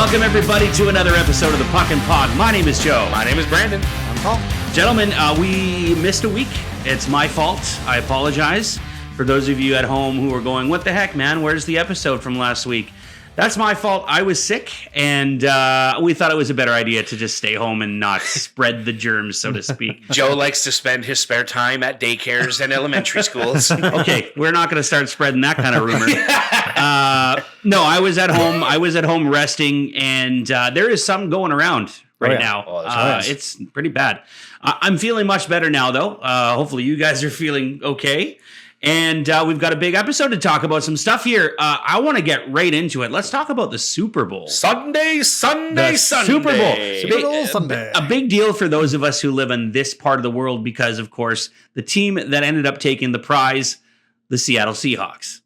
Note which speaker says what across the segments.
Speaker 1: Welcome, everybody, to another episode of the Puckn Pod. My name is Joe.
Speaker 2: My name is Brandon.
Speaker 3: I'm Paul.
Speaker 1: Gentlemen, we missed a week. It's my fault. I apologize. For those of you at home who are going, what the heck, man? Where's the episode from last week? That's my fault. I was sick, and we thought it was a better idea to just stay home and not spread the germs, so to speak.
Speaker 2: Joe likes to spend his spare time at daycares and elementary schools.
Speaker 1: Okay, we're not going to start spreading that kind of rumor. No, I was at home. I was at home resting, and there is something going around right now.
Speaker 2: Oh, nice.
Speaker 1: It's pretty bad. I'm feeling much better now, though. Hopefully, you guys are feeling okay. And we've got a big episode to talk about some stuff here. I want to get right into it. Let's talk about the Super Bowl.
Speaker 2: Sunday.
Speaker 1: Super Bowl Sunday. A big deal for those of us who live in this part of the world because, of course, the team that ended up taking the prize, the Seattle Seahawks.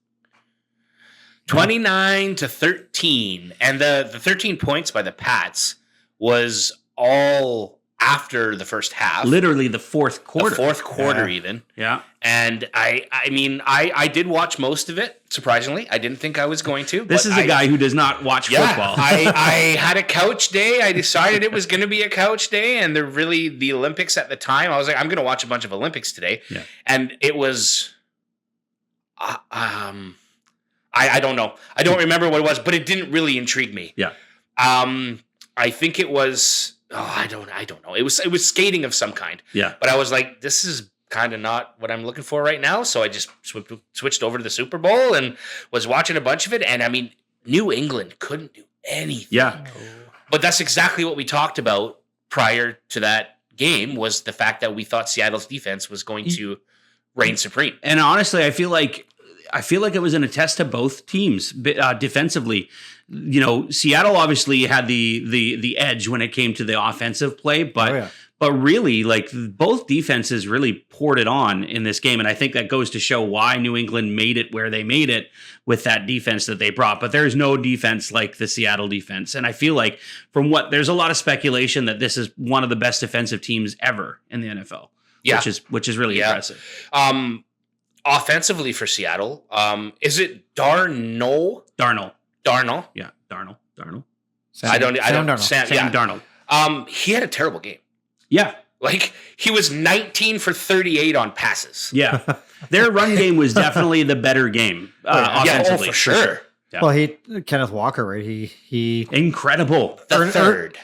Speaker 2: 29-13. And the 13 points by the Pats was all after the first half.
Speaker 1: Literally the fourth quarter.
Speaker 2: The fourth quarter, even.
Speaker 1: Yeah.
Speaker 2: And I did watch most of it, surprisingly. I didn't think I was going to.
Speaker 1: This is a guy who does not watch football.
Speaker 2: I had a couch day. I decided it was going to be a couch day. And the Olympics at the time, I was like, I'm going to watch a bunch of Olympics today.
Speaker 1: Yeah.
Speaker 2: And it was, I don't know. I don't remember what it was, but it didn't really intrigue me.
Speaker 1: Yeah.
Speaker 2: I think it was, I don't know. It was skating of some kind.
Speaker 1: Yeah.
Speaker 2: But I was like, this is kind of not what I'm looking for right now. So I just switched over to the Super Bowl and was watching a bunch of it. And I mean, New England couldn't do anything.
Speaker 1: Yeah.
Speaker 2: But that's exactly what we talked about prior to that game, was the fact that we thought Seattle's defense was going to reign supreme.
Speaker 1: And honestly, I feel like it was an attest to both teams defensively. You know, Seattle obviously had the edge when it came to the offensive play, but really, like, both defenses really poured it on in this game, and I think that goes to show why New England made it where they made it with that defense that they brought. But there's no defense like the Seattle defense, and I feel like there's a lot of speculation that this is one of the best defensive teams ever in the NFL.
Speaker 2: Yeah.
Speaker 1: which is really impressive.
Speaker 2: Offensively for Seattle, is it Darnold? Darnold.
Speaker 1: Yeah, Darnold.
Speaker 2: Sam
Speaker 1: Darnold.
Speaker 2: He had a terrible game.
Speaker 1: Yeah.
Speaker 2: Like, he was 19 for 38 on passes.
Speaker 1: Yeah. Their run game was definitely the better game offensively.
Speaker 2: For sure.
Speaker 1: Yeah.
Speaker 3: Well, Kenneth Walker, right? He
Speaker 1: incredible.
Speaker 2: The third.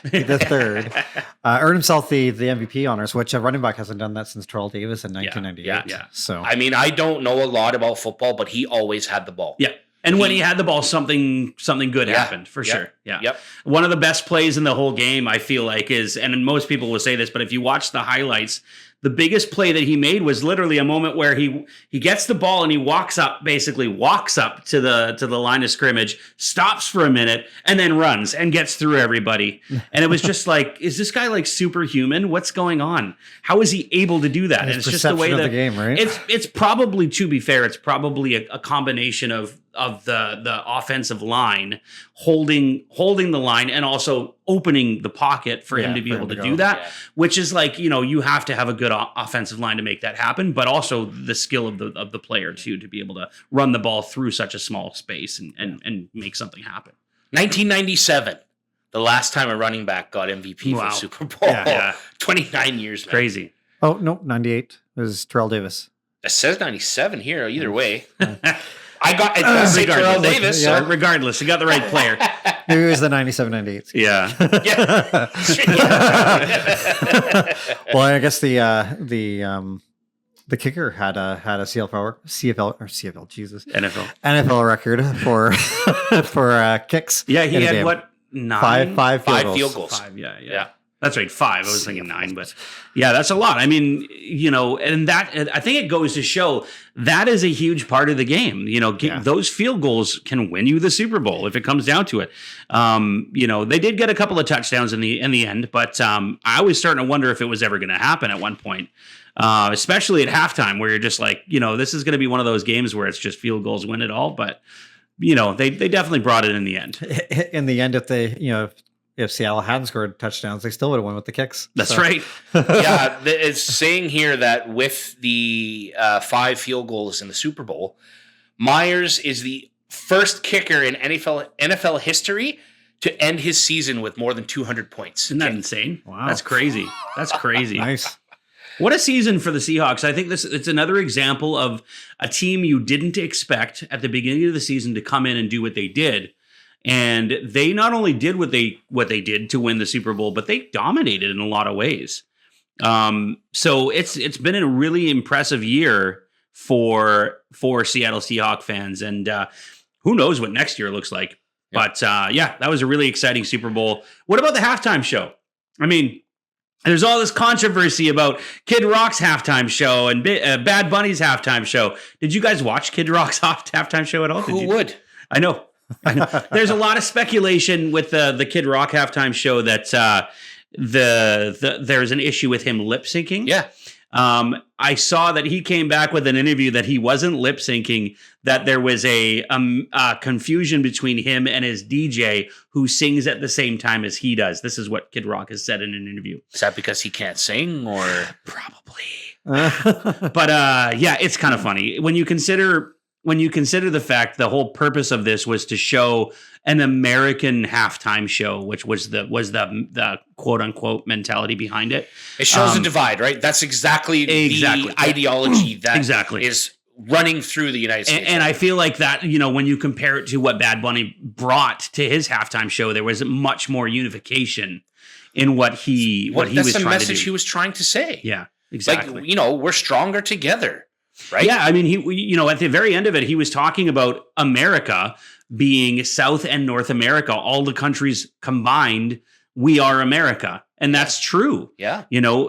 Speaker 3: Earned himself the MVP honors, which a running back hasn't done that since Terrell Davis in 1998.
Speaker 1: Yeah.
Speaker 3: So
Speaker 2: I mean, I don't know a lot about football, but he always had the ball.
Speaker 1: Yeah. And when he had the ball, something good happened for sure. Yeah.
Speaker 2: Yep.
Speaker 1: One of the best plays in the whole game, I feel like, is, and most people will say this, but if you watch the highlights, the biggest play that he made was literally a moment where he gets the ball and he walks up to the line of scrimmage, stops for a minute, and then runs and gets through everybody. And it was just like, is this guy like superhuman? What's going on? How is he able to do that? And it's just the way that
Speaker 3: the game, right?
Speaker 1: It's probably, to be fair, it's probably a combination of the offensive line holding the line and also opening the pocket for him to be able to do that, which is like, you have to have a good offensive line to make that happen, but also the skill of the player too, to be able to run the ball through such a small space and make something happen.
Speaker 2: 1997, the last time a running back got MVP for Super Bowl.
Speaker 1: Yeah.
Speaker 2: 29 years, man.
Speaker 1: Crazy.
Speaker 3: Oh, no, 98. It was Terrell Davis.
Speaker 2: It says 97 here, either way. I got it. Say Terrell Davis.
Speaker 1: Yeah. Regardless, you got the right player.
Speaker 3: Maybe it was the 97-98.
Speaker 1: Yeah.
Speaker 3: Well, I guess the kicker had a NFL record for kicks.
Speaker 1: Yeah, he had what? 9?
Speaker 3: Five field
Speaker 2: goals.
Speaker 1: 5, yeah. That's right, 5. I was thinking 9, but yeah, that's a lot. I mean, and that, I think it goes to show that is a huge part of the game. Those field goals can win you the Super Bowl if it comes down to it. They did get a couple of touchdowns in the end, but I was starting to wonder if it was ever going to happen at one point, especially at halftime, where you're just like, this is going to be one of those games where it's just field goals win it all. But they definitely brought it in the end.
Speaker 3: In the end, if Seattle hadn't scored touchdowns, they still would have won with the kicks.
Speaker 1: That's right.
Speaker 2: Yeah, it's saying here that with the 5 field goals in the Super Bowl, Myers is the first kicker in NFL history to end his season with more than 200 points.
Speaker 1: Isn't that insane?
Speaker 3: Wow.
Speaker 1: That's crazy. That's crazy.
Speaker 3: Nice.
Speaker 1: What a season for the Seahawks. I think it's another example of a team you didn't expect at the beginning of the season to come in and do what they did. And they not only did what they did to win the Super Bowl, but they dominated in a lot of ways. So it's been a really impressive year for Seattle Seahawks fans. And who knows what next year looks like. But that was a really exciting Super Bowl. What about the halftime show? I mean, there's all this controversy about Kid Rock's halftime show and Bad Bunny's halftime show. Did you guys watch Kid Rock's halftime show at all?
Speaker 2: Who would?
Speaker 1: I know. There's a lot of speculation with the Kid Rock halftime show that there's an issue with him lip syncing.
Speaker 2: Yeah.
Speaker 1: I saw that he came back with an interview that he wasn't lip syncing, that there was a confusion between him and his DJ who sings at the same time as he does. This is what Kid Rock has said in an interview.
Speaker 2: Is that because he can't sing or?
Speaker 1: Probably. But it's kind of funny when you consider the fact the whole purpose of this was to show an American halftime show, which was the quote unquote mentality behind it.
Speaker 2: It shows a divide, right? That's exactly the ideology that is running through the United States.
Speaker 1: And I feel like that, when you compare it to what Bad Bunny brought to his halftime show, there was much more unification in what he was trying to do. That's the message
Speaker 2: he was trying to say.
Speaker 1: Yeah, exactly.
Speaker 2: Like, we're stronger together. Right?
Speaker 1: Yeah, I mean, he, at the very end of it, he was talking about America being South and North America, all the countries combined. We are America, and that's true.
Speaker 2: Yeah,
Speaker 1: the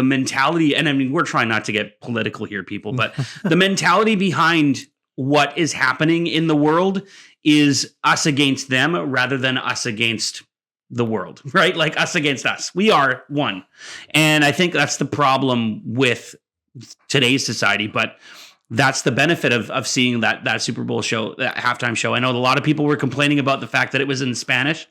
Speaker 1: mentality, and I mean, we're trying not to get political here, people, but the mentality behind what is happening in the world is us against them rather than us against the world, right? Like us against us. We are one, and I think that's the problem with today's society, but that's the benefit of seeing that Super Bowl show, that halftime show. I know a lot of people were complaining about the fact that it was in Spanish.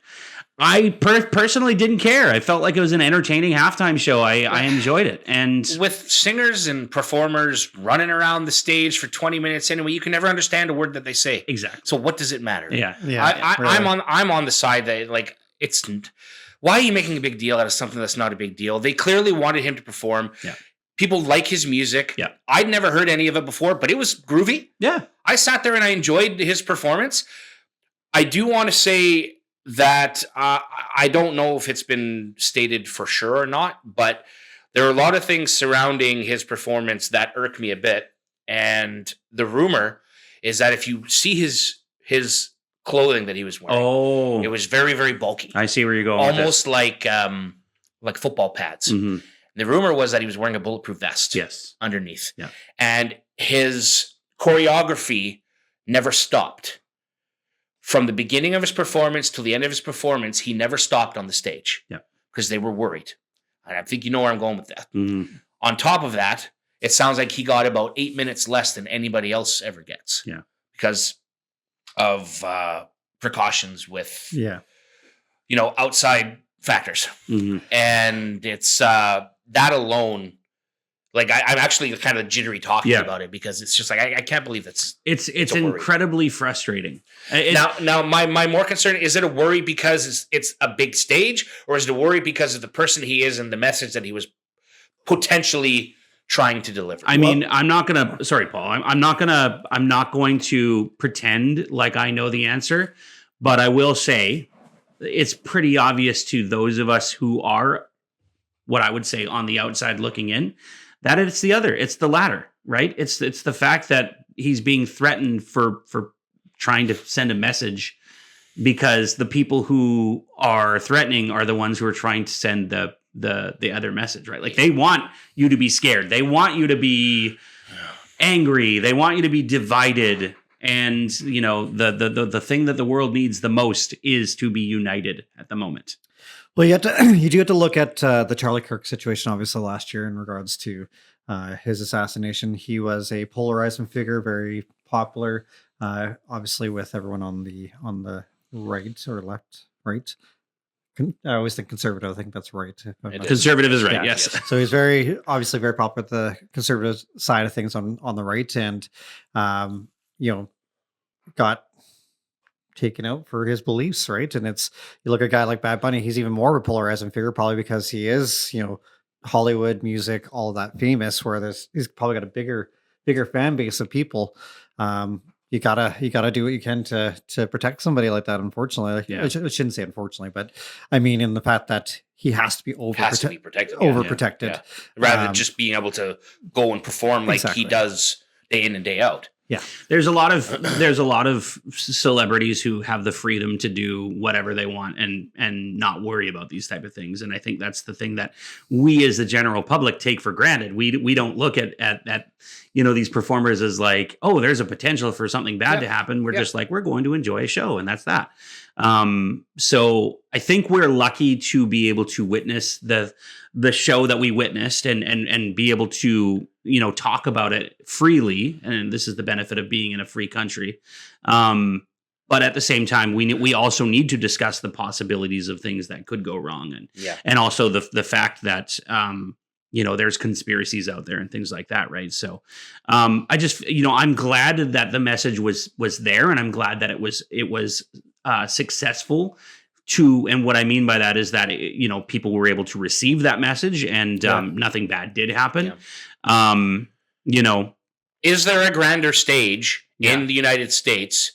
Speaker 1: I personally didn't care. I felt like it was an entertaining halftime show. I enjoyed it. And
Speaker 2: with singers and performers running around the stage for 20 minutes anyway, you can never understand a word that they say.
Speaker 1: Exactly.
Speaker 2: So what does it matter?
Speaker 1: Yeah.
Speaker 2: I'm on the side that, like, it's, why are you making a big deal out of something that's not a big deal? They clearly wanted him to perform.
Speaker 1: Yeah.
Speaker 2: People like his music.
Speaker 1: Yeah.
Speaker 2: I'd never heard any of it before, but it was groovy.
Speaker 1: Yeah.
Speaker 2: I sat there and I enjoyed his performance. I do want to say that I don't know if it's been stated for sure or not, but there are a lot of things surrounding his performance that irk me a bit. And the rumor is that if you see his clothing that he was wearing, it was very, very bulky.
Speaker 1: I see where you're going.
Speaker 2: Almost like football pads.
Speaker 1: Mm-hmm.
Speaker 2: The rumor was that he was wearing a bulletproof vest underneath.
Speaker 1: Yeah.
Speaker 2: And his choreography never stopped. From the beginning of his performance till the end of his performance, he never stopped on the stage.
Speaker 1: Yeah.
Speaker 2: Because they were worried. And I think you know where I'm going with that.
Speaker 1: Mm-hmm.
Speaker 2: On top of that, it sounds like he got about 8 minutes less than anybody else ever gets.
Speaker 1: Yeah.
Speaker 2: Because of precautions with, outside factors.
Speaker 1: Mm-hmm.
Speaker 2: And it's that alone, like I'm actually kind of jittery talking about it because it's just like I can't believe it's
Speaker 1: incredibly frustrating.
Speaker 2: Now my more concern, is it a worry because it's a big stage, or is it a worry because of the person he is and the message that he was potentially trying to deliver?
Speaker 1: I mean, I'm not gonna. Sorry, Paul. I'm not going to pretend like I know the answer, but I will say it's pretty obvious to those of us who are what I would say on the outside looking in, that it's the latter, right? It's the fact that he's being threatened for trying to send a message, because the people who are threatening are the ones who are trying to send the other message, right? Like, they want you to be scared. They want you to be angry. They want you to be divided. And, the thing that the world needs the most is to be united at the moment.
Speaker 3: Well, you do have to look at the Charlie Kirk situation, obviously, last year in regards to his assassination. He was a polarizing figure, very popular, obviously, with everyone on the right or left, right. I always think conservative. I think that's right.
Speaker 1: Conservative is right.
Speaker 3: Yeah.
Speaker 1: Yes.
Speaker 3: So he's obviously very popular with the conservative side of things on the right, and got taken out for his beliefs, right? And it's, you look at a guy like Bad Bunny, he's even more of a polarizing figure, probably because he is, Hollywood music, all of that famous, where he's probably got a bigger fan base of people. You gotta do what you can to protect somebody like that. Unfortunately, I shouldn't say unfortunately, but I mean in the fact that he has to be
Speaker 2: protected,
Speaker 3: overprotected,
Speaker 2: rather than just being able to go and perform like he does day in and day out.
Speaker 3: Yeah,
Speaker 1: there's a lot of celebrities who have the freedom to do whatever they want and not worry about these type of things. And I think that's the thing that we as the general public take for granted. We don't look at these performers as like, oh, there's a potential for something bad to happen. We're just like, we're going to enjoy a show, and that's that. So I think we're lucky to be able to witness the show that we witnessed and be able to, talk about it freely. And this is the benefit of being in a free country. But at the same time, we also need to discuss the possibilities of things that could go wrong. And also the fact that, there's conspiracies out there and things like that. Right. So, I just, I'm glad that the message was there, and I'm glad that it was successful and what I mean by that is that, people were able to receive that message, and nothing bad did happen.
Speaker 2: Is there a grander stage in the United States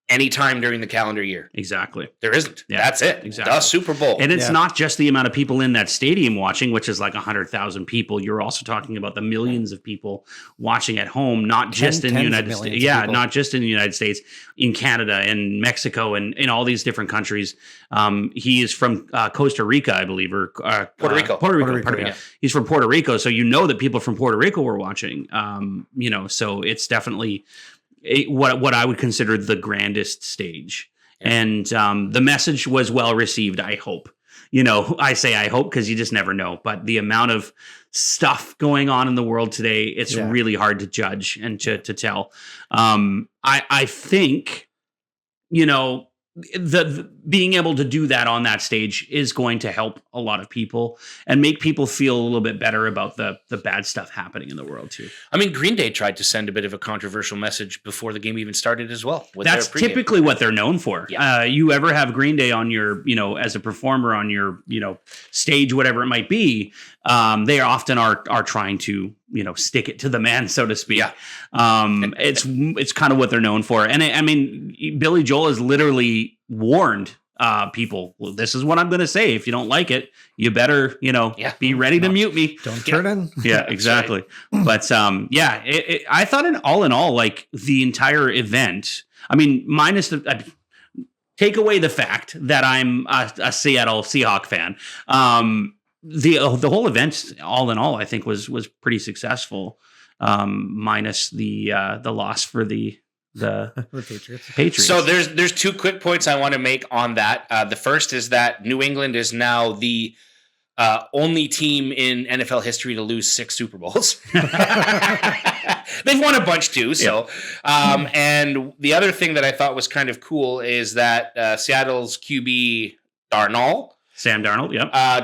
Speaker 2: anytime during the calendar year?
Speaker 1: Exactly.
Speaker 2: There isn't.
Speaker 1: Yeah,
Speaker 2: that's it.
Speaker 1: Exactly.
Speaker 2: The Super Bowl.
Speaker 1: And it's not just the amount of people in that stadium watching, which is like 100,000 people. You're also talking about the millions of people watching at home, not just in the United States. Yeah, not just in the United States, in Canada and Mexico and in all these different countries. He is from Costa Rica, I believe, or
Speaker 2: Puerto Rico.
Speaker 1: Puerto Rico. Yeah. He's from Puerto Rico. So that people from Puerto Rico were watching. So it's definitely what I would consider the grandest stage. And the message was well received, I hope. I say I hope because you just never know. But the amount of stuff going on in the world today, it's really hard to judge and to tell. I think, the being able to do that on that stage is going to help a lot of people and make people feel a little bit better about the bad stuff happening in the world too.
Speaker 2: I mean, Green Day tried to send a bit of a controversial message before the game even started as well.
Speaker 1: That's typically what they're known for. Yeah. You ever have Green Day on your, as a performer on your, stage, whatever it might be, they often are trying to, stick it to the man, so to speak. Yeah. It's kind of what they're known for. And I mean, Billy Joel has literally warned people, well, this is what I'm going to say. If you don't like it, you better, be ready to mute me.
Speaker 3: Don't turn in.
Speaker 1: Yeah, exactly. Right. But I thought in all, like the entire event, I mean, minus take away the fact that I'm a Seattle Seahawks fan. The whole event, all in all, I think was pretty successful, minus the loss for the Patriots.
Speaker 2: So there's two quick points I want to make on that. The first is that New England is now the only team in NFL history to lose 6 Super Bowls. They've won a bunch too. So, and the other thing that I thought was kind of cool is that Seattle's QB
Speaker 1: Sam Darnold,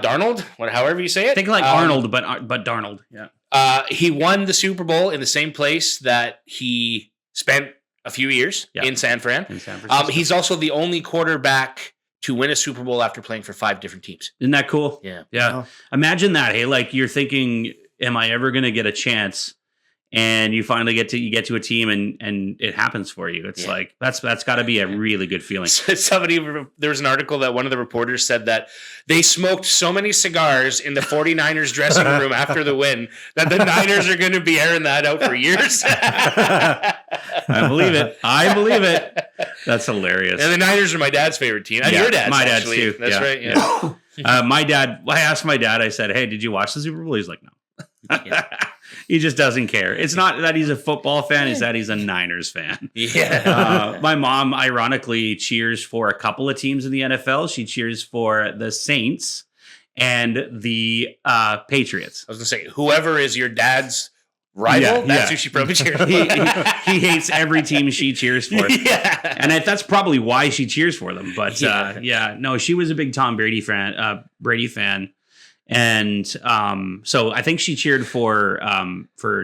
Speaker 2: Darnold, however you say it.
Speaker 1: Think like Arnold, but Darnold, yeah.
Speaker 2: He won the Super Bowl in the same place that he spent a few years in San Fran. In San Francisco. He's also the only quarterback to win a Super Bowl after playing for 5 different teams.
Speaker 1: Isn't that cool?
Speaker 2: Yeah.
Speaker 1: Oh. Imagine that. Hey, like you're thinking, am I ever going to get a chance? And you finally get to a team and it happens for you. It's like, that's got to be a really good feeling.
Speaker 2: There was an article that one of the reporters said that they smoked so many cigars in the 49ers dressing room after the win that the Niners are going to be airing that out for years.
Speaker 1: I believe it. That's hilarious.
Speaker 2: And the Niners are my dad's favorite team. And your dad's,
Speaker 1: my dad's too.
Speaker 2: That's right. Yeah.
Speaker 1: My dad, I asked my dad, I said, hey, did you watch the Super Bowl? He's like, no. He just doesn't care. It's not that he's a football fan, it's that he's a Niners fan.
Speaker 2: Yeah.
Speaker 1: My mom, ironically, cheers for a couple of teams in the NFL. She cheers for the Saints and the Patriots.
Speaker 2: I was going to say, whoever is your dad's rival, that's who she probably cheers for.
Speaker 1: He hates every team she cheers for.
Speaker 2: Yeah.
Speaker 1: And that's probably why she cheers for them. But no, she was a big Tom Brady fan. And so I think she cheered for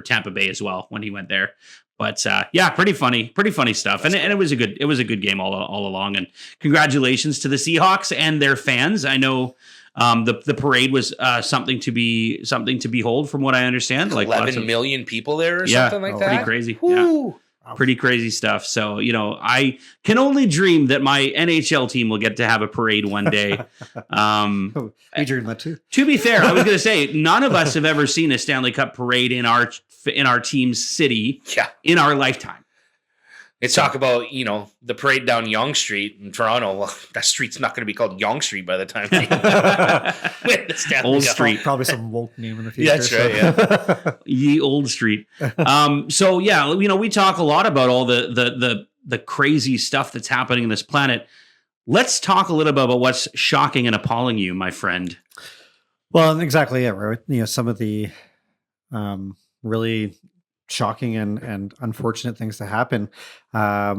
Speaker 1: Tampa Bay as well when he went there. But yeah, pretty funny stuff, and it was a good game all along. And congratulations to the Seahawks and their fans. I know the parade was something to behold, from what I understand. Like
Speaker 2: 11 million people there, or something like that.
Speaker 1: Pretty crazy. Yeah. Pretty crazy stuff. So, I can only dream that my NHL team will get to have a parade one day.
Speaker 3: We dream that too.
Speaker 1: To be fair, I was going to say, none of us have ever seen a Stanley Cup parade in our team's city in our lifetime.
Speaker 2: It's talk about, the parade down Yonge Street in Toronto. Well, that street's not going to be called Yonge Street by the time they win the Stanley
Speaker 1: Old
Speaker 2: Cup.
Speaker 1: Street.
Speaker 3: Probably some woke name in the future.
Speaker 2: That's right, yeah.
Speaker 1: Ye Old Street. So yeah, we talk a lot about all the crazy stuff that's happening in this planet. Let's talk a little bit about what's shocking and appalling you, my friend.
Speaker 3: Well, exactly. Yeah, right. Some of the really shocking and unfortunate things to happen. I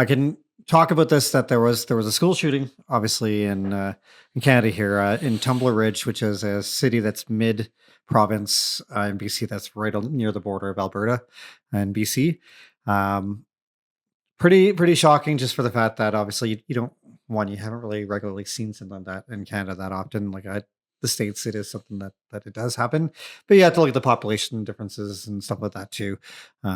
Speaker 3: can talk about this, that there was a school shooting, obviously in Canada here, in Tumbler Ridge, which is a city that's mid province in BC, that's right near the border of Alberta and BC. Pretty shocking, just for the fact that obviously you haven't really regularly seen something like that in Canada that often. Like the States, it is something that it does happen, but you have to look at the population differences and stuff like that too.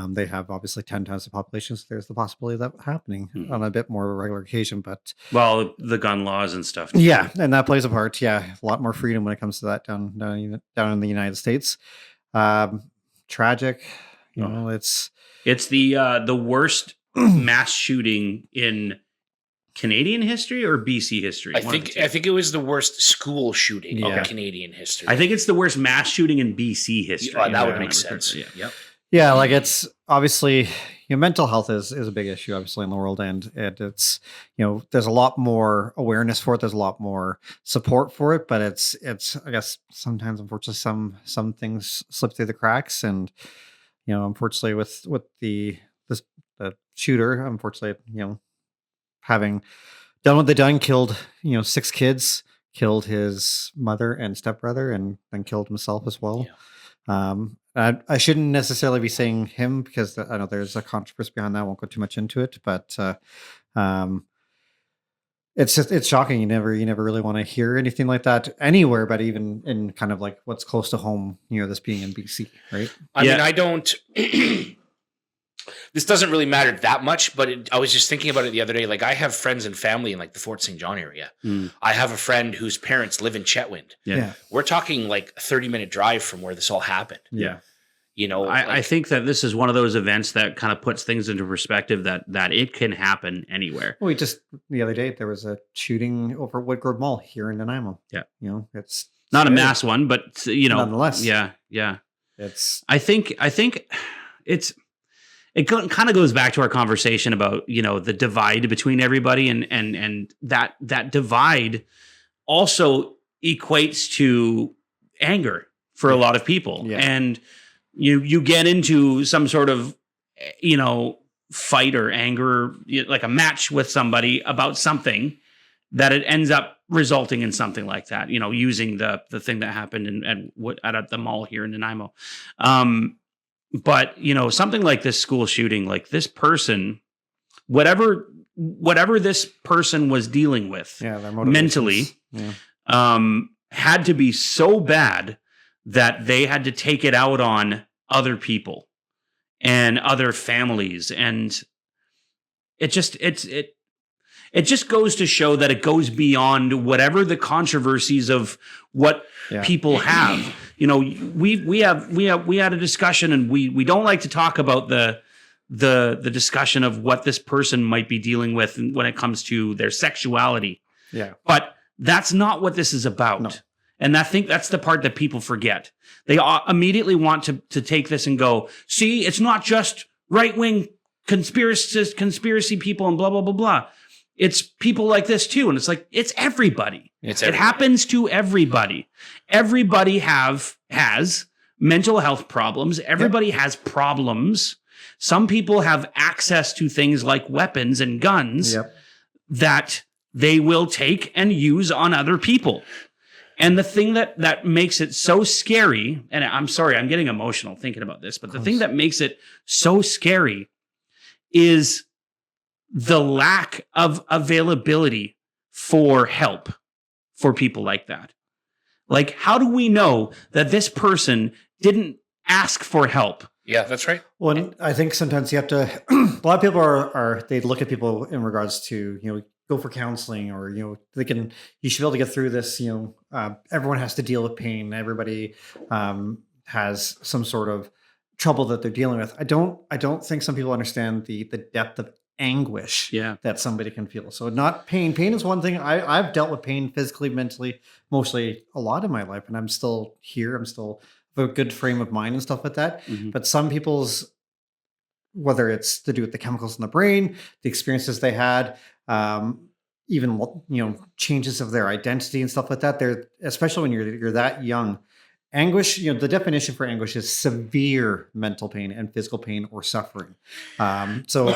Speaker 3: They have obviously 10 times the population, so there's the possibility of that happening on a bit more of a regular occasion. But
Speaker 1: the gun laws and stuff too.
Speaker 3: Yeah, and that plays a part. Yeah, a lot more freedom when it comes to that down in the United States. Tragic. It's
Speaker 1: the worst mass shooting in Canadian history or BC history?
Speaker 2: I think it was the worst school shooting of Canadian history.
Speaker 1: I think it's the worst mass shooting in BC history.
Speaker 2: That would make sense. Yeah. Yep.
Speaker 3: Yeah, like it's obviously mental health is a big issue obviously in the world, and it's there's a lot more awareness for it. There's a lot more support for it, but it's I guess sometimes unfortunately some things slip through the cracks, and unfortunately with the shooter, unfortunately having done what they done, killed 6 kids, killed his mother and stepbrother, and then killed himself as well. I shouldn't necessarily be saying him, because I know there's a controversy behind that. I won't go too much into it, but it's shocking. You never really want to hear anything like that anywhere, but even in kind of like what's close to home, this being in BC, right?
Speaker 2: I mean, I don't. This doesn't really matter that much, but I was just thinking about it the other day. Like, I have friends and family in like the Fort St. John area. I have a friend whose parents live in Chetwynd.
Speaker 1: Yeah.
Speaker 2: We're talking like a 30-minute drive from where this all happened.
Speaker 1: Yeah.
Speaker 2: I
Speaker 1: think that this is one of those events that kind of puts things into perspective, that it can happen anywhere.
Speaker 3: Well, the other day there was a shooting over Woodgrove Mall here in Nanaimo.
Speaker 1: Yeah.
Speaker 3: It's
Speaker 1: not a mass one, but
Speaker 3: nonetheless.
Speaker 1: Yeah.
Speaker 3: It's
Speaker 1: I think it kind of goes back to our conversation about, the divide between everybody, and that divide also equates to anger for a lot of people. Yeah. And you get into some sort of, fight or anger, like a match with somebody about something, that it ends up resulting in something like that, using the thing that happened at the mall here in Nanaimo. But, something like this school shooting, like this person, whatever this person was dealing with mentally, had to be so bad that they had to take it out on other people and other families. And it just goes to show that it goes beyond whatever the controversies of what people have. We had a discussion, and we don't like to talk about the discussion of what this person might be dealing with when it comes to their sexuality.
Speaker 3: Yeah.
Speaker 1: But that's not what this is about. No. And I think that's the part that people forget. They immediately want to take this and go, see, it's not just right-wing conspiracy people and blah, blah, blah, blah. It's people like this too. And it's like, it's everybody. It happens to everybody. Everybody has mental health problems. Everybody has problems. Some people have access to things like weapons and guns that they will take and use on other people. And the thing that makes it so scary, and I'm sorry, I'm getting emotional thinking about this, but the thing that makes it so scary is the lack of availability for help for people like that. Like, how do we know that this person didn't ask for help?
Speaker 2: Yeah, that's right.
Speaker 3: Well, I think sometimes you have to, a lot of people are they look at people in regards to, go for counseling, or, you should be able to get through this. Everyone has to deal with pain. Everybody has some sort of trouble that they're dealing with. I don't think some people understand the depth of anguish that somebody can feel. So not pain. Pain is one thing. I've dealt with pain physically, mentally, mostly a lot of my life, and I'm still here. I'm still a good frame of mind and stuff like that. Mm-hmm. But some people's, whether it's to do with the chemicals in the brain, the experiences they had, even changes of their identity and stuff like that. They're, especially when you're that young, anguish. The definition for anguish is severe mental pain and physical pain or suffering. So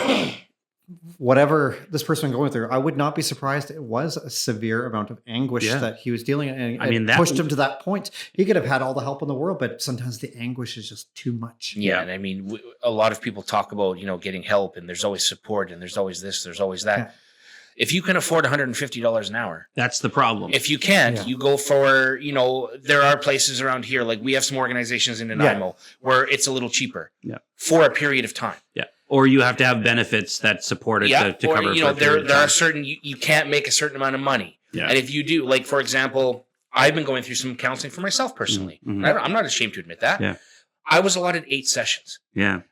Speaker 3: whatever this person was going through, I would not be surprised it was a severe amount of anguish that he was dealing with. And that pushed him to that point. He could have had all the help in the world, but sometimes the anguish is just too much.
Speaker 2: Yeah. And I mean, a lot of people talk about, getting help, and there's always support, and there's always this, there's always that. Yeah. If you can afford $150 an hour,
Speaker 1: that's the problem.
Speaker 2: If you can't, you go for, there are places around here, like we have some organizations in Nanaimo where it's a little cheaper for a period of time.
Speaker 1: Yeah. Or you have to have benefits that support it to cover it.
Speaker 2: There are certain, you can't make a certain amount of money. Yeah. And if you do, like, for example, I've been going through some counseling for myself personally. Mm-hmm. I'm not ashamed to admit that. Yeah. I was allotted 8 sessions,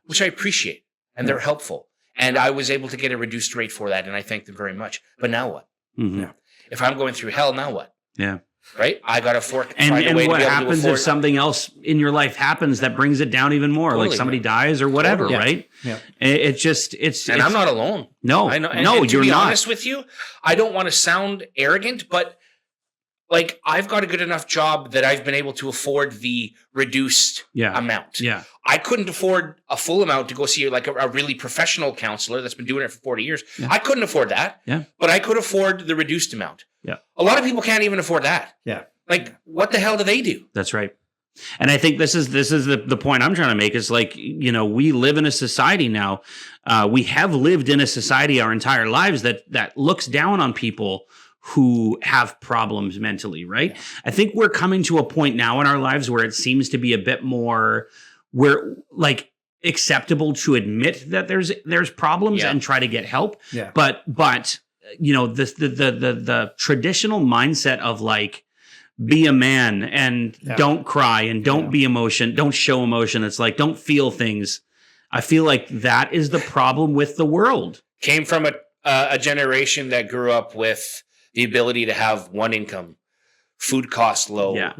Speaker 2: which I appreciate, and they're helpful. And I was able to get a reduced rate for that, and I thank them very much. But now what? Mm-hmm. If I'm going through hell, now what?
Speaker 1: Yeah.
Speaker 2: Right? I got to fork.
Speaker 1: And what happens if something else in your life happens that brings it down even more? Totally, like somebody dies or whatever, right? Yeah. And
Speaker 2: I'm not alone.
Speaker 1: No, I know. And
Speaker 2: to be honest with you, I don't want to sound arrogant, but like, I've got a good enough job that I've been able to afford the reduced amount.
Speaker 1: Yeah.
Speaker 2: I couldn't afford a full amount to go see like a really professional counselor that's been doing it for 40 years. Yeah. I couldn't afford that.
Speaker 1: Yeah.
Speaker 2: But I could afford the reduced amount.
Speaker 1: Yeah.
Speaker 2: A lot of people can't even afford that.
Speaker 3: Yeah.
Speaker 2: Like, what the hell do they do?
Speaker 1: That's right. And I think this is the point I'm trying to make is, like, we live in a society now. We have lived in a society our entire lives that looks down on people who have problems mentally, right? Yeah. I think we're coming to a point now in our lives where it seems to be a bit more, we're like acceptable to admit that there's problems and try to get help.
Speaker 3: Yeah.
Speaker 1: But the traditional mindset of like, be a man and don't cry and don't don't show emotion. It's like, don't feel things. I feel like that is the problem with the world.
Speaker 2: Came from a generation that grew up with the ability to have one income, food costs low,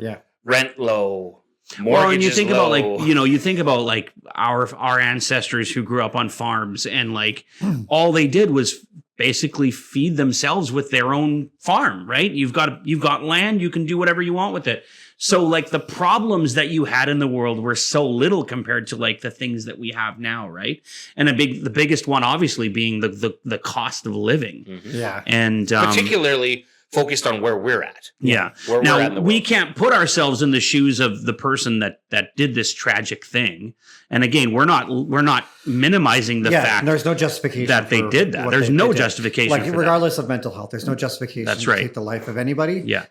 Speaker 2: rent low, mortgages
Speaker 1: and you think
Speaker 2: low.
Speaker 1: About like, you think about like our ancestors who grew up on farms, and like all they did was basically feed themselves with their own farm, right? You've got land, you can do whatever you want with it. So like the problems that you had in the world were so little compared to like the things that we have now, right? And the biggest one obviously being the cost of living.
Speaker 2: Mm-hmm.
Speaker 3: Yeah.
Speaker 1: And
Speaker 2: particularly focused on where we're at.
Speaker 1: Yeah. Now we can't put ourselves in the shoes of the person that did this tragic thing. And again, we're not minimizing the fact
Speaker 3: there's no justification
Speaker 1: that they did that. There's no justification.
Speaker 3: Like, regardless of mental health, there's no justification
Speaker 1: to
Speaker 3: take the life of anybody.
Speaker 1: Yeah.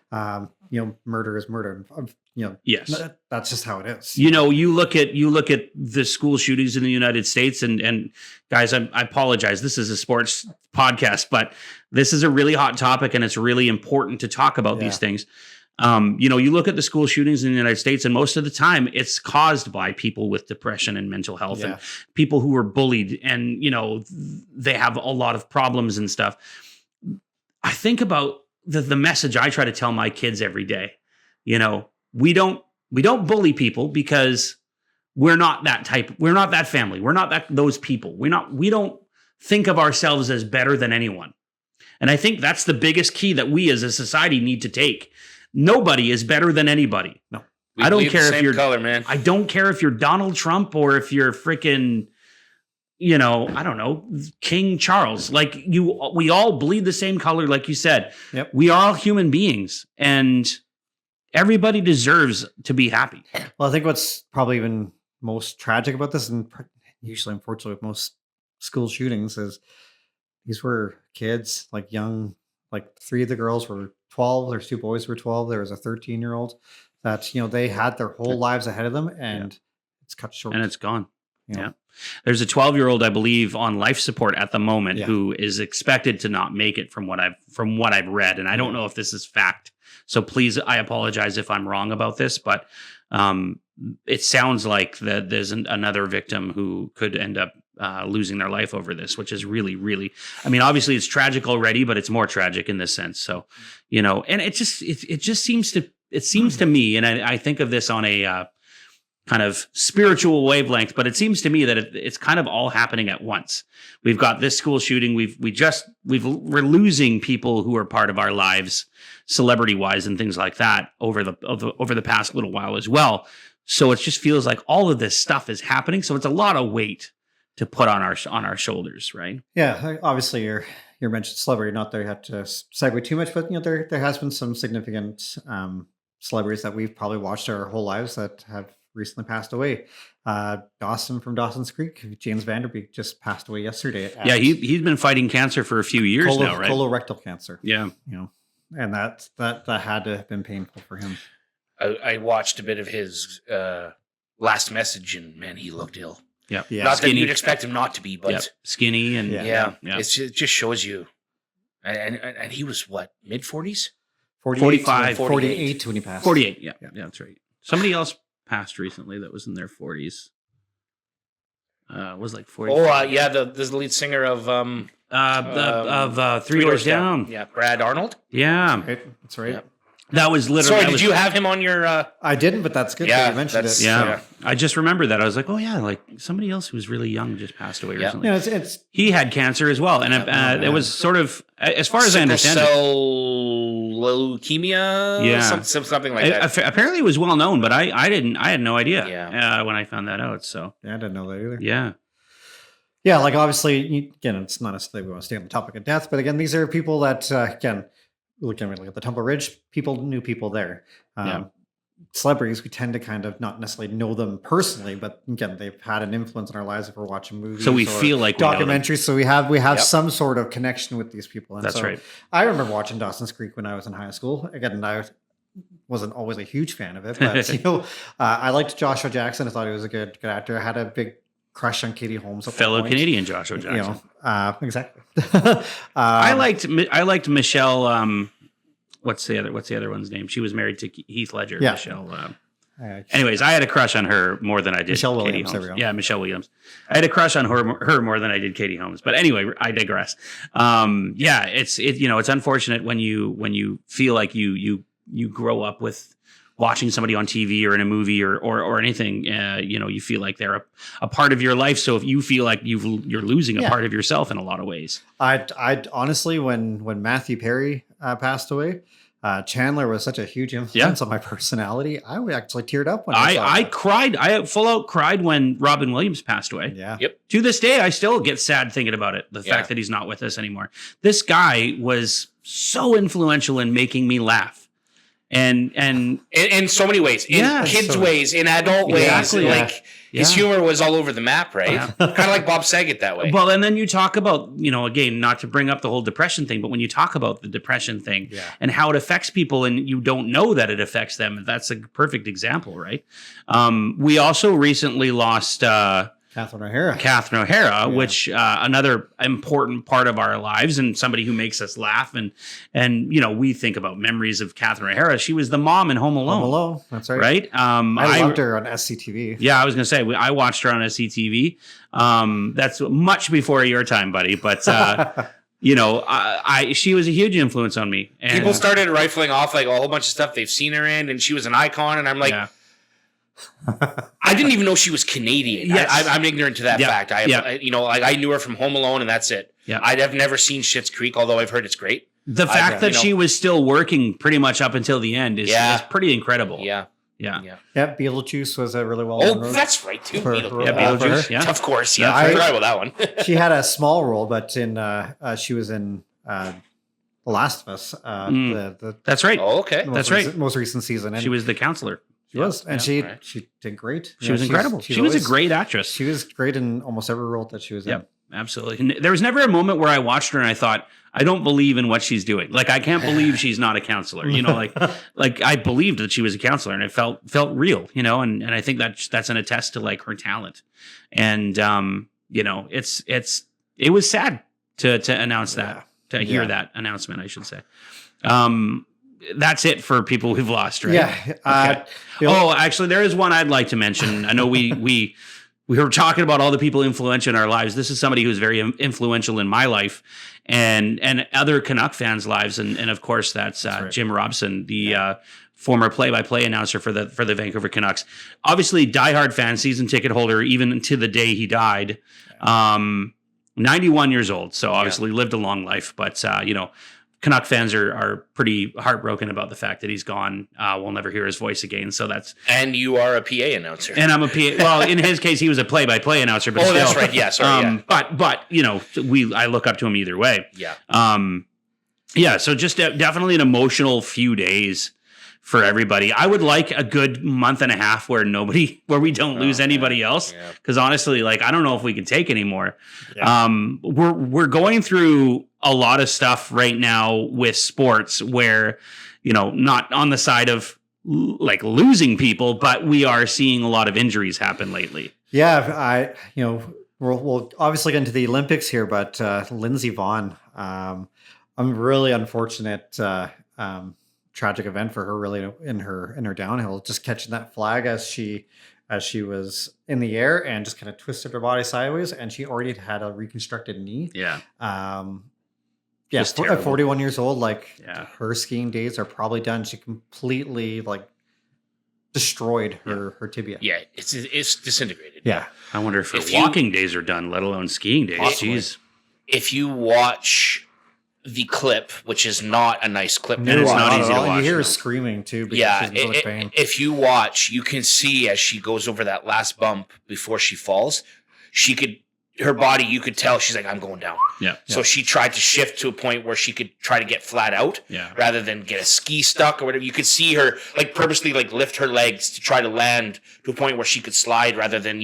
Speaker 3: Murder is murder.
Speaker 1: Yes,
Speaker 3: that's just how it is.
Speaker 1: You look at the school shootings in the United States, and guys, I apologize. This is a sports podcast, but this is a really hot topic, and it's really important to talk about these things. You look at the school shootings in the United States, and most of the time it's caused by people with depression and mental health and people who were bullied, and, they have a lot of problems and stuff. I think about the message I try to tell my kids every day. We don't bully people because we're not that type. We're not that family. We're not those people. We don't think of ourselves as better than anyone. And I think that's the biggest key that we as a society need to take. Nobody is better than anybody.
Speaker 3: No.
Speaker 2: I don't care if you're color, man.
Speaker 1: I don't care if you're Donald Trump or if you're freaking, I don't know, King Charles. Like, we all bleed the same color, like you said.
Speaker 3: Yep.
Speaker 1: We are all human beings. And everybody deserves to be happy.
Speaker 3: Well, I think what's probably even most tragic about this, and usually, unfortunately, with most school shootings, is these were kids, like young, like 3 of the girls were 12. There's 2 boys who were 12. There was a 13-year-old that, they had their whole lives ahead of them, and it's cut short.
Speaker 1: And it's gone.
Speaker 3: You know?
Speaker 1: Yeah. There's a 12-year-old, I believe, on life support at the moment
Speaker 3: Yeah.
Speaker 1: who is expected to not make it from what I've read. And I don't know if this is fact. So please, I apologize if I'm wrong about this, but it sounds like that there's another victim who could end up losing their life over this, which is really, really, I mean, obviously it's tragic already, but it's more tragic in this sense. So, and it just seems to me, and I think of this on a kind of spiritual wavelength, but it seems to me that it's kind of all happening at once. We've got this school shooting. We're losing people who are part of our lives, celebrity wise and things like that over the past little while as well. So it just feels like all of this stuff is happening. So it's a lot of weight to put on our shoulders, right?
Speaker 3: Yeah, obviously you mentioned celebrity, not that you have to segue too much, but there has been some significant celebrities that we've probably watched our whole lives that have recently passed away. Dawson from Dawson's Creek, James Vanderbeek just passed away yesterday.
Speaker 1: Yeah, he's been fighting cancer for a few years now, right?
Speaker 3: Colorectal cancer.
Speaker 1: Yeah,
Speaker 3: and that had to have been painful for him.
Speaker 2: I watched a bit of his last message, and man, he looked ill.
Speaker 1: Yeah.
Speaker 2: Not
Speaker 1: Skinny.
Speaker 2: that you'd expect him not to be, but
Speaker 1: skinny and
Speaker 2: yeah. It just shows you. And he was what, mid 40s?
Speaker 1: 45,
Speaker 3: 48 when he passed.
Speaker 1: 48. Yeah, that's right. Somebody else passed recently that was in their 40s. Was like 40.
Speaker 2: Oh, yeah, the lead singer of
Speaker 1: Three Doors Down.
Speaker 2: Yeah, Brad Arnold.
Speaker 1: Yeah,
Speaker 3: That's right.
Speaker 2: Yeah.
Speaker 1: that was literally.
Speaker 2: Sorry, did you have him on your?
Speaker 3: I didn't, but that's good that you mentioned it.
Speaker 1: Yeah, I just remembered that. I was like, oh yeah, like somebody else who was really young just passed away recently.
Speaker 3: Yeah, it's
Speaker 1: He had cancer as well, and it was sort of, as far as I understand it,
Speaker 2: leukemia.
Speaker 1: Yeah.
Speaker 2: something like that.
Speaker 1: Apparently, it was well known, but I didn't. I had no idea.
Speaker 2: Yeah.
Speaker 1: When I found that out. So
Speaker 3: I didn't know that either.
Speaker 1: yeah.
Speaker 3: Yeah, like obviously, again, it's not necessarily we want to stay on the topic of death, but again, these are people that, again, looking at the Temple Ridge, people knew people there. Celebrities, we tend to kind of not necessarily know them personally, but again, they've had an influence in our lives if we're watching movies.
Speaker 1: So we feel like
Speaker 3: documentaries. So we have some sort of connection with these people. And
Speaker 1: That's right.
Speaker 3: I remember watching Dawson's Creek when I was in high school. Again, I wasn't always a huge fan of it, but I liked Joshua Jackson. I thought he was a good actor. I had a big crush on Katie Holmes,
Speaker 1: fellow Canadian Joshua Jackson.
Speaker 3: Exactly.
Speaker 1: I liked Michelle. What's the other one's name? She was married to Heath Ledger.
Speaker 3: Yeah.
Speaker 1: Michelle. Anyways, I had a crush on her more than I did
Speaker 3: Michelle
Speaker 1: Katie
Speaker 3: Williams.
Speaker 1: Holmes. Yeah, Michelle Williams. I had a crush on her more than I did Katie Holmes. But anyway, I digress. It's unfortunate when you feel like you grow up with watching somebody on TV or in a movie or anything, you feel like they're a part of your life. So if you feel like you're losing a part of yourself in a lot of ways.
Speaker 3: I honestly, when Matthew Perry passed away, Chandler was such a huge influence on my personality. I actually teared up when I
Speaker 1: cried. I full out cried when Robin Williams passed away.
Speaker 3: Yeah.
Speaker 2: Yep.
Speaker 1: To this day, I still get sad thinking about it. The fact that he's not with us anymore. This guy was so influential in making me laugh. And
Speaker 2: in so many ways, in kids' ways, in adult ways, his humor was all over the map, right?
Speaker 1: Yeah.
Speaker 2: Kind of like Bob Saget that way.
Speaker 1: Well, and then you talk about, again, not to bring up the whole depression thing, but when you talk about the depression thing and how it affects people and you don't know that it affects them, that's a perfect example, right? We also recently lost
Speaker 3: Catherine O'Hara,
Speaker 1: which another important part of our lives and somebody who makes us laugh. And we think about memories of Catherine O'Hara. She was the mom in Home Alone.
Speaker 3: Home Alone, that's right.
Speaker 1: Right?
Speaker 3: I loved her on SCTV.
Speaker 1: Yeah, I was going to say, I watched her on SCTV. That's much before your time, buddy. But, she was a huge influence on me. And
Speaker 2: people started rifling off like a whole bunch of stuff they've seen her in, and she was an icon. And I'm like, I didn't even know she was Canadian.
Speaker 1: Yes.
Speaker 2: I'm ignorant to that fact. I knew her from Home Alone, and that's it.
Speaker 1: Yeah.
Speaker 2: I'd have never seen Schitt's Creek, although I've heard it's great.
Speaker 1: The fact that she was still working pretty much up until the end is pretty incredible.
Speaker 2: Yeah.
Speaker 3: Beetlejuice was a really well.
Speaker 2: Oh, that's right too.
Speaker 1: Beetlejuice. Yeah,
Speaker 2: of course. Yeah, I forgot about that one.
Speaker 3: She had a small role, but she was in The Last of Us.
Speaker 1: That's right.
Speaker 2: Oh, okay.
Speaker 1: That's right.
Speaker 3: Most recent season. And
Speaker 1: She was the counselor.
Speaker 3: She was, and she
Speaker 2: right.
Speaker 3: she did great.
Speaker 1: She was incredible. She was a great actress.
Speaker 3: She was great in almost every role that she was in.
Speaker 1: Yep, absolutely. And there was never a moment where I watched her and I thought, I don't believe in what she's doing. Like, I can't believe she's not a counselor. You know, like I believed that she was a counselor, and it felt real. You know, and I think that's an attest to like her talent. And you know, it was sad to announce that, to hear that announcement, I should say. That's it for people we've lost, right?
Speaker 3: Yeah.
Speaker 1: Okay. Actually, there is one I'd like to mention. I know we were talking about all the people influential in our lives. This is somebody who's very influential in my life and other Canuck fans' lives, and of course that's right. Jim Robson, the former play-by-play announcer for the Vancouver Canucks. Obviously, diehard fan, season ticket holder, even to the day he died. 91 years old, so obviously lived a long life, but you know. Canuck fans are pretty heartbroken about the fact that he's gone. We'll never hear his voice again. So that's...
Speaker 2: And you are a PA announcer.
Speaker 1: And I'm a PA... Well, in his case, he was a play-by-play announcer. But still,
Speaker 2: that's right. Yeah, sorry.
Speaker 1: But you know, I look up to him either way.
Speaker 2: Yeah.
Speaker 1: Yeah, so just definitely an emotional few days for everybody. I would like a good month and a half where we don't lose anybody else. Because honestly, like, I don't know if we can take anymore. Yeah. We're going through a lot of stuff right now with sports where, you know, not on the side of like losing people, but we are seeing a lot of injuries happen lately.
Speaker 3: Yeah, we'll obviously get into the Olympics here, but Lindsey Vonn, I'm really unfortunate tragic event for her, really, in her downhill, just catching that flag as she was in the air and just kind of twisted her body sideways, and she already had a reconstructed knee.
Speaker 1: Yeah.
Speaker 3: At 41 years old, her skiing days are probably done. She completely destroyed her tibia.
Speaker 2: Yeah, it's disintegrated.
Speaker 3: Yeah.
Speaker 1: I wonder if her walking days are done, let alone skiing days. Jeez.
Speaker 2: If you watch the clip, which is not a nice clip,
Speaker 1: and it's not easy to watch.
Speaker 3: You hear her screaming too.
Speaker 2: Yeah, if you watch, you can see as she goes over that last bump before she falls, her body, you could tell she's like, I'm going down.
Speaker 1: Yeah.
Speaker 2: So she tried to shift to a point where she could try to get flat out rather than get a ski stuck or whatever. You could see her purposely lift her legs to try to land to a point where she could slide rather than,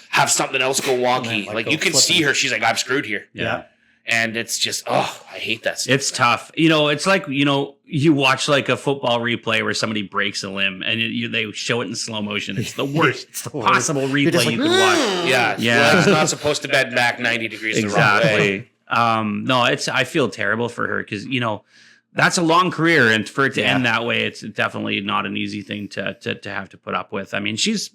Speaker 2: have something else go wonky. You can see her. She's like, I'm screwed here.
Speaker 1: Yeah.
Speaker 2: And it's just, I hate that stuff.
Speaker 1: It's tough. It's like, you watch a football replay where somebody breaks a limb and they show it in slow motion. It's the worst possible replay you could watch.
Speaker 2: Yeah. It's not supposed to bend back 90 degrees the wrong way.
Speaker 1: No, I feel terrible for her because, that's a long career, and for it to end that way, it's definitely not an easy thing to have to put up with. I mean, she's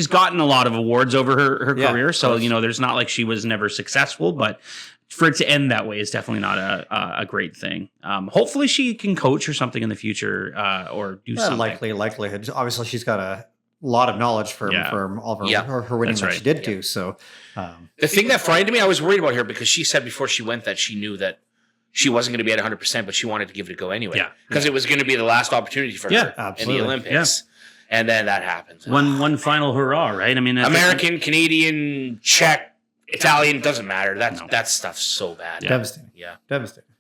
Speaker 1: gotten a lot of awards over her career, so there's not like she was never successful, but for it to end that way is definitely not a great thing. Hopefully she can coach or something in the future, or do something.
Speaker 3: Likelihood. Obviously, she's got a lot of knowledge from all of her winning that she did do. So
Speaker 2: the thing that frightened me, I was worried about her because she said before she went that she knew that she wasn't going to be at 100%, but she wanted to give it a go anyway. Yeah, because it was going to be the last opportunity for her in the Olympics. Yeah. And then that happens.
Speaker 1: One final hurrah, right? I mean,
Speaker 2: American, Canadian, Czech, Italian, doesn't matter. That stuff's so bad.
Speaker 3: Yeah. Devastating.
Speaker 2: Yeah.
Speaker 3: Devastating.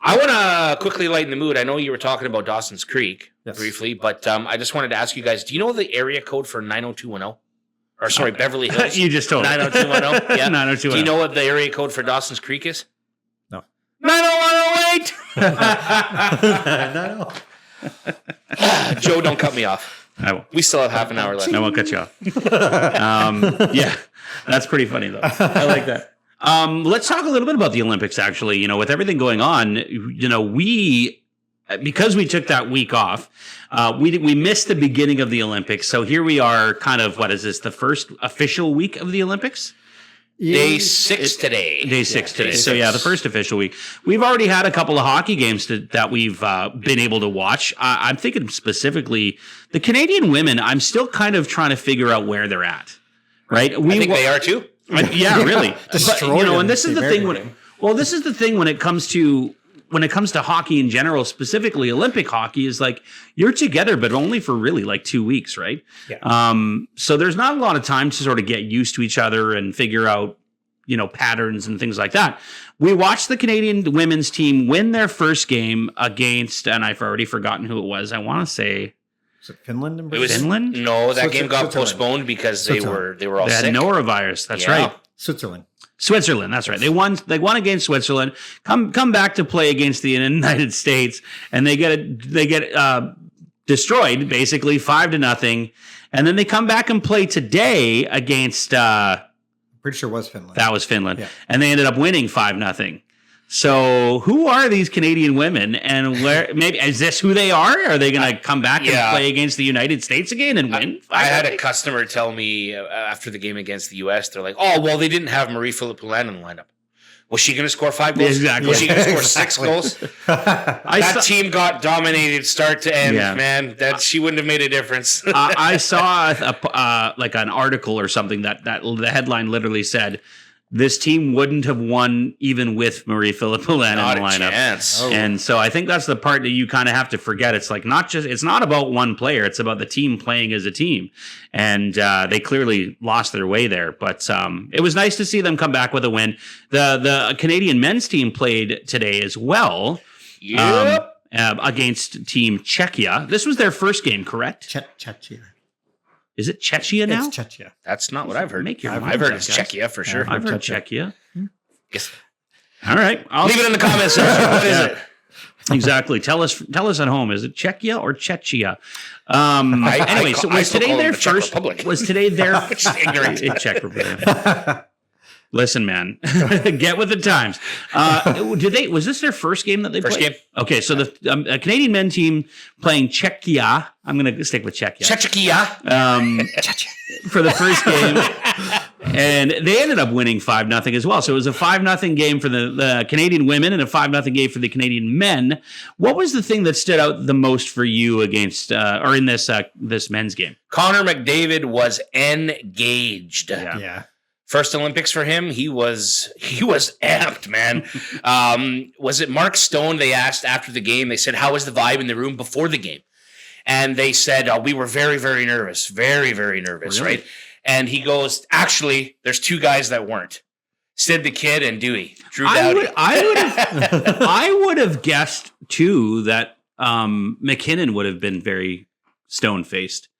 Speaker 2: I want to quickly lighten the mood. I know you were talking about Dawson's Creek briefly, but I just wanted to ask you guys, do you know the area code for 90210? Or sorry, Beverly Hills?
Speaker 1: You just told me.
Speaker 2: 90210? Yeah.
Speaker 1: 90210.
Speaker 2: Do you know what the area code for Dawson's Creek is?
Speaker 3: No.
Speaker 2: 90108! Joe, don't cut me off.
Speaker 1: I will.
Speaker 2: We still have half an hour left.
Speaker 1: I won't cut you off. Yeah, that's pretty funny, though. I like that. Let's talk a little bit about the Olympics, actually. With everything going on, because we took that week off, we missed the beginning of the Olympics. So here we are, kind of, what is this, the first official week of the Olympics?
Speaker 2: Day 6 today.
Speaker 1: Day 6 today. So the first official week. We've already had a couple of hockey games that we've been able to watch. I'm thinking specifically the Canadian women. I'm still kind of trying to figure out where they're at. Right?
Speaker 2: I think they are too.
Speaker 1: Yeah, really. But, and this is the thing this is the thing when it comes to hockey in general, specifically Olympic hockey, is you're together, but only for really 2 weeks, right?
Speaker 3: Yeah.
Speaker 1: So there's not a lot of time to sort of get used to each other and figure out patterns and things like that. We watched the Canadian women's team win their first game against, and I've already forgotten who it was. I want to say,
Speaker 3: was it Finland?
Speaker 2: It was
Speaker 1: Finland?
Speaker 2: No, that game got postponed because they were all sick.
Speaker 1: They had norovirus. That's right. Switzerland. That's right. They won against Switzerland. Come back to play against the United States, and they get destroyed basically 5-0. And then they come back and play today against.
Speaker 3: Pretty sure it was Finland.
Speaker 1: That was Finland, and they ended up winning 5-0. So, who are these Canadian women, and where? Maybe is this who they are? Are they going to come back and play against the United States again and win?
Speaker 2: I had a customer tell me after the game against the U.S., they're like, "Oh, well, they didn't have Marie-Philip Poulin in the lineup. Was she going to score 5 goals?
Speaker 1: Exactly.
Speaker 2: Was she going to score 6 goals? That team got dominated start to end, man. She wouldn't have made a difference.
Speaker 1: I saw like an article or something that the headline literally said, this team wouldn't have won even with Marie-Philip Poulin in the lineup.
Speaker 2: Chance.
Speaker 1: And so I think that's the part that you kind of have to forget. It's like it's not about one player. It's about the team playing as a team. And they clearly lost their way there. But it was nice to see them come back with a win. The Canadian men's team played today as well.
Speaker 2: Yep.
Speaker 1: Against Team Czechia. This was their first game, correct?
Speaker 3: Czechia.
Speaker 1: Is it Czechia now?
Speaker 3: It's Czechia.
Speaker 2: That's not what I've heard.
Speaker 1: I've heard
Speaker 2: it's Czechia for sure.
Speaker 1: I've heard Czechia.
Speaker 2: Yes.
Speaker 1: All right.
Speaker 2: Leave it in the comments section. What is it?
Speaker 1: Exactly. Tell us at home. Is it Czechia or Czechia? Anyway, so was today their first? Was today their
Speaker 2: ignorant
Speaker 1: Czech Republic? Listen, man, get with the times. Was this their first game that they played?
Speaker 2: First game.
Speaker 1: Okay, so the Canadian men team playing Czechia. I'm going to stick with Czechia.
Speaker 2: Czechia.
Speaker 1: For the first game. And they ended up winning 5-0 as well. So it was a 5-0 game for the Canadian women and a 5-0 game for the Canadian men. What was the thing that stood out the most for you against or in this men's game?
Speaker 2: Connor McDavid was engaged.
Speaker 3: Yeah.
Speaker 2: First Olympics for him, he was amped, man. Was it Mark Stone? They asked after the game. They said, "How was the vibe in the room before the game?" And they said, "We were very, very nervous, very, very nervous." Really? Right? And he goes, "Actually, there's 2 guys that weren't: Sid the Kid and Dewey." Drew Doughty.
Speaker 1: I would have guessed too that McKinnon would have been very stone faced.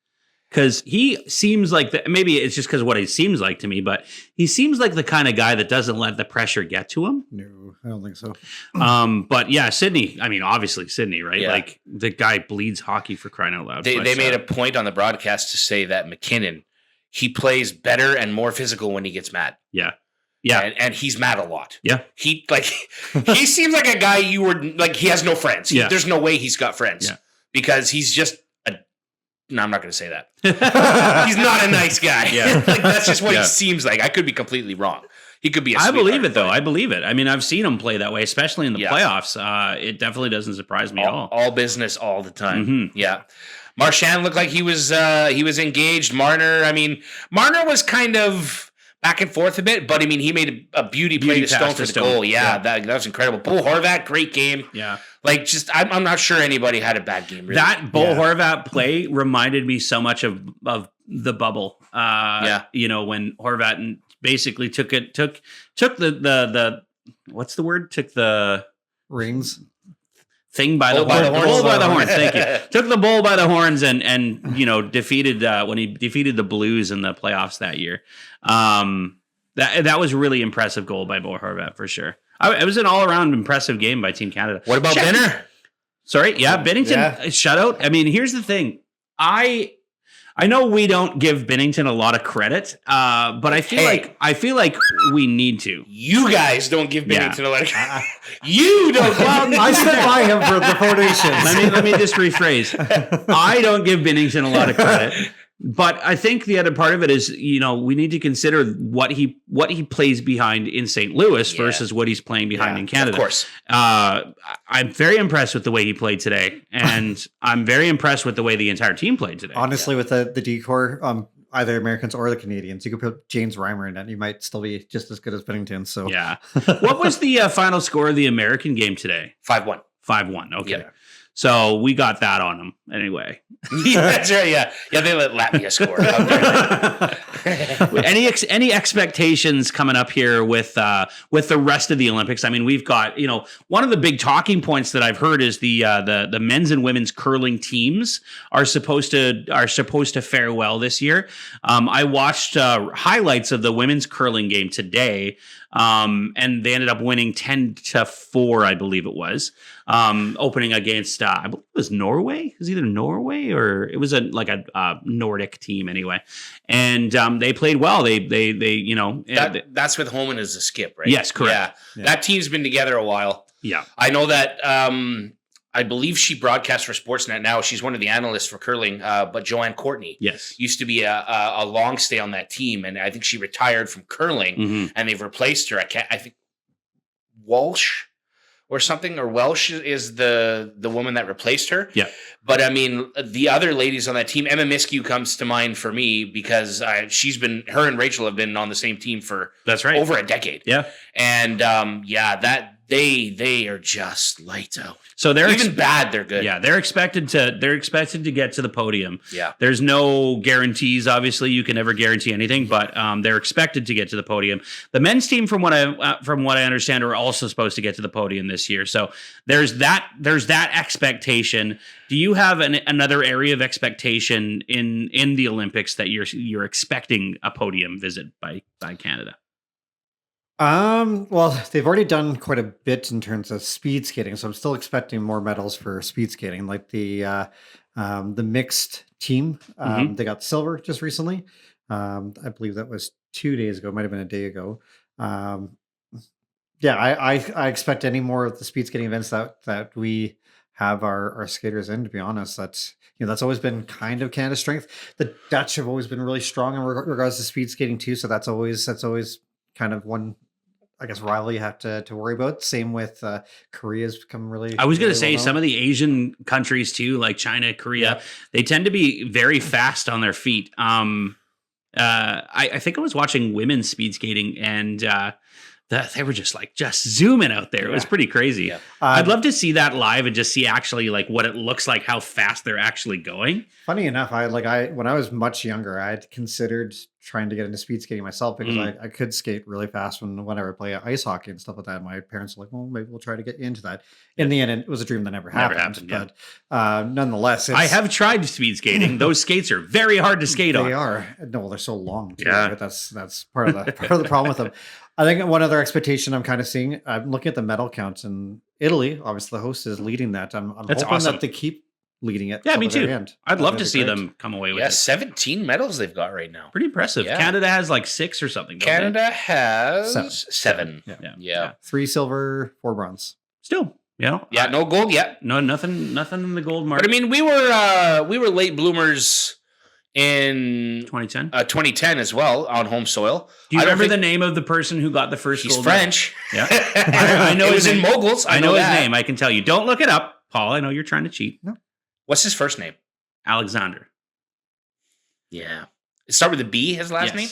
Speaker 1: Because he seems like maybe it's just because what he seems like to me, but he seems like the kind of guy that doesn't let the pressure get to him.
Speaker 3: No, I don't think so.
Speaker 1: But yeah, Sydney. I mean, obviously Sydney, right? Yeah. Like the guy bleeds hockey for crying out loud.
Speaker 2: They made a point on the broadcast to say that McKinnon, he plays better and more physical when he gets mad.
Speaker 1: Yeah.
Speaker 2: And he's mad a lot.
Speaker 1: Yeah.
Speaker 2: He seems like a guy he has no friends. There's no way he's got friends because he's just. No, I'm not going to say that. He's not a nice guy. Yeah. That's just what he seems like. I could be completely wrong. He could be a sweetheart.
Speaker 1: I believe it, though. I believe it. I mean, I've seen him play that way, especially in the playoffs. It definitely doesn't surprise me at all.
Speaker 2: All business all the time. Mm-hmm. Yeah. Marchand looked like he was engaged. Marner was kind of back and forth a bit, but I mean, he made a beauty play to Stone for the goal. Yeah, that was incredible. Bo Horvat, great game. Yeah. I'm not sure anybody had a bad game. Really.
Speaker 1: That Bo Horvat play reminded me so much of the bubble. When Horvat basically took the what's the word? Took the
Speaker 3: rings
Speaker 1: thing by the bull by the horns. Thank you. Took the bull by the horns and defeated when he defeated the Blues in the playoffs that year. That was a really impressive goal by Bo Horvat for sure. It was an all-around impressive game by Team Canada.
Speaker 2: What about Benner?
Speaker 1: Sorry, Binnington shutout. I mean, here's the thing. I know we don't give Binnington a lot of credit, but I feel like we need to.
Speaker 2: You guys don't give Binnington a lot of credit. You don't.
Speaker 3: Well, I stood by him for the foundations.
Speaker 1: Let me just rephrase. I don't give Binnington a lot of credit. But I think the other part of it is, we need to consider what he plays behind in St. Louis versus what he's playing behind in Canada.
Speaker 2: Of course.
Speaker 1: I'm very impressed with the way he played today, and I'm very impressed with the way the entire team played today.
Speaker 3: Honestly, with the decor, either Americans or the Canadians, you could put James Reimer in it, you might still be just as good as Binnington. So
Speaker 1: yeah. What was the final score of the American game today?
Speaker 2: 5-1.
Speaker 1: 5-1. Okay. Yeah. So we got that on them anyway.
Speaker 2: Yeah, that's right. Yeah, they let Latvia score.
Speaker 1: Any expectations coming up here with the rest of the Olympics? I mean, we've got, one of the big talking points that I've heard is the men's and women's curling teams are supposed to fare well this year. I watched highlights of the women's curling game today. And they ended up winning 10-4, I believe it was, opening against, I believe it was Norway. It was either Norway or it was a Nordic team anyway. And they played well. That's
Speaker 2: with Homan as a skip, right?
Speaker 1: Yes, correct.
Speaker 2: Yeah. That team's been together a while.
Speaker 1: Yeah.
Speaker 2: I know that, I believe she broadcasts for Sportsnet now. She's one of the analysts for curling, but Joanne Courtney used to be a long stay on that team, and I think she retired from curling, and they've replaced her. I think Walsh or something, or Welsh is the woman that replaced her.
Speaker 1: Yeah.
Speaker 2: But I mean, the other ladies on that team, Emma Miskew comes to mind for me because her and Rachel have been on the same team for over a decade.
Speaker 1: Yeah.
Speaker 2: And they are just lights out.
Speaker 1: So they're
Speaker 2: even bad, they're good.
Speaker 1: Yeah, they're expected to get to the podium.
Speaker 2: Yeah.
Speaker 1: There's no guarantees, obviously. You can never guarantee anything, but they're expected to get to the podium. The men's team, from what I understand, are also supposed to get to the podium this year. So there's that expectation. Do you have another area of expectation in the Olympics that you're expecting a podium visit by Canada?
Speaker 3: Well, they've already done quite a bit in terms of speed skating, so I'm still expecting more medals for speed skating. Like the mixed team, they got silver just recently. I believe that was 2 days ago, might have been a day ago. I expect any more of the speed skating events that we have our skaters in. To be honest, that's always been kind of Canada's strength. The Dutch have always been really strong in regards to speed skating too. So that's always kind of one, I guess, rival you have to worry about. Same with Korea's become really.
Speaker 1: I was going to
Speaker 3: really
Speaker 1: say some of the Asian countries too, like China, Korea, they tend to be very fast on their feet. I think I was watching women's speed skating, and they were just zooming out there. It was pretty crazy. Yeah. I'd love to see that live and just see actually what it looks like, how fast they're actually going.
Speaker 3: Funny enough, when I was much younger, I had considered trying to get into speed skating myself because I could skate really fast whenever I play ice hockey and stuff like that. My parents were like, well, maybe we'll try to get you into that. In the end, it was a dream that never happened. But nonetheless,
Speaker 1: I have tried speed skating. Those skates are very hard to skate on.
Speaker 3: They are. No, they're so long too. Yeah. Right? That's part of the problem with them. I think one other expectation I'm kind of seeing, I'm looking at the medal counts, and Italy, obviously the host, is leading that. I'm hoping
Speaker 1: awesome.
Speaker 3: that they keep leading it.
Speaker 1: Yeah, me too. I'd love to see them come away with it.
Speaker 2: 17 medals they've got right now.
Speaker 1: Pretty impressive. Yeah. Canada has 6 or something.
Speaker 2: Canada has 7. Yeah.
Speaker 3: 3 silver, 4 bronze.
Speaker 1: Still,
Speaker 2: no gold yet.
Speaker 1: No, nothing in the gold mark.
Speaker 2: But I mean, we were late bloomers in 2010 as well on home soil.
Speaker 1: Do you remember the name of the person who got the first gold?
Speaker 2: He's French.
Speaker 1: Yeah. I know
Speaker 2: it was in moguls.
Speaker 1: I know his name. I can tell you. Don't look it up, Paul. I know you're trying to cheat. No.
Speaker 2: What's his first name?
Speaker 1: Alexander.
Speaker 2: Yeah. It start with a B, his last name?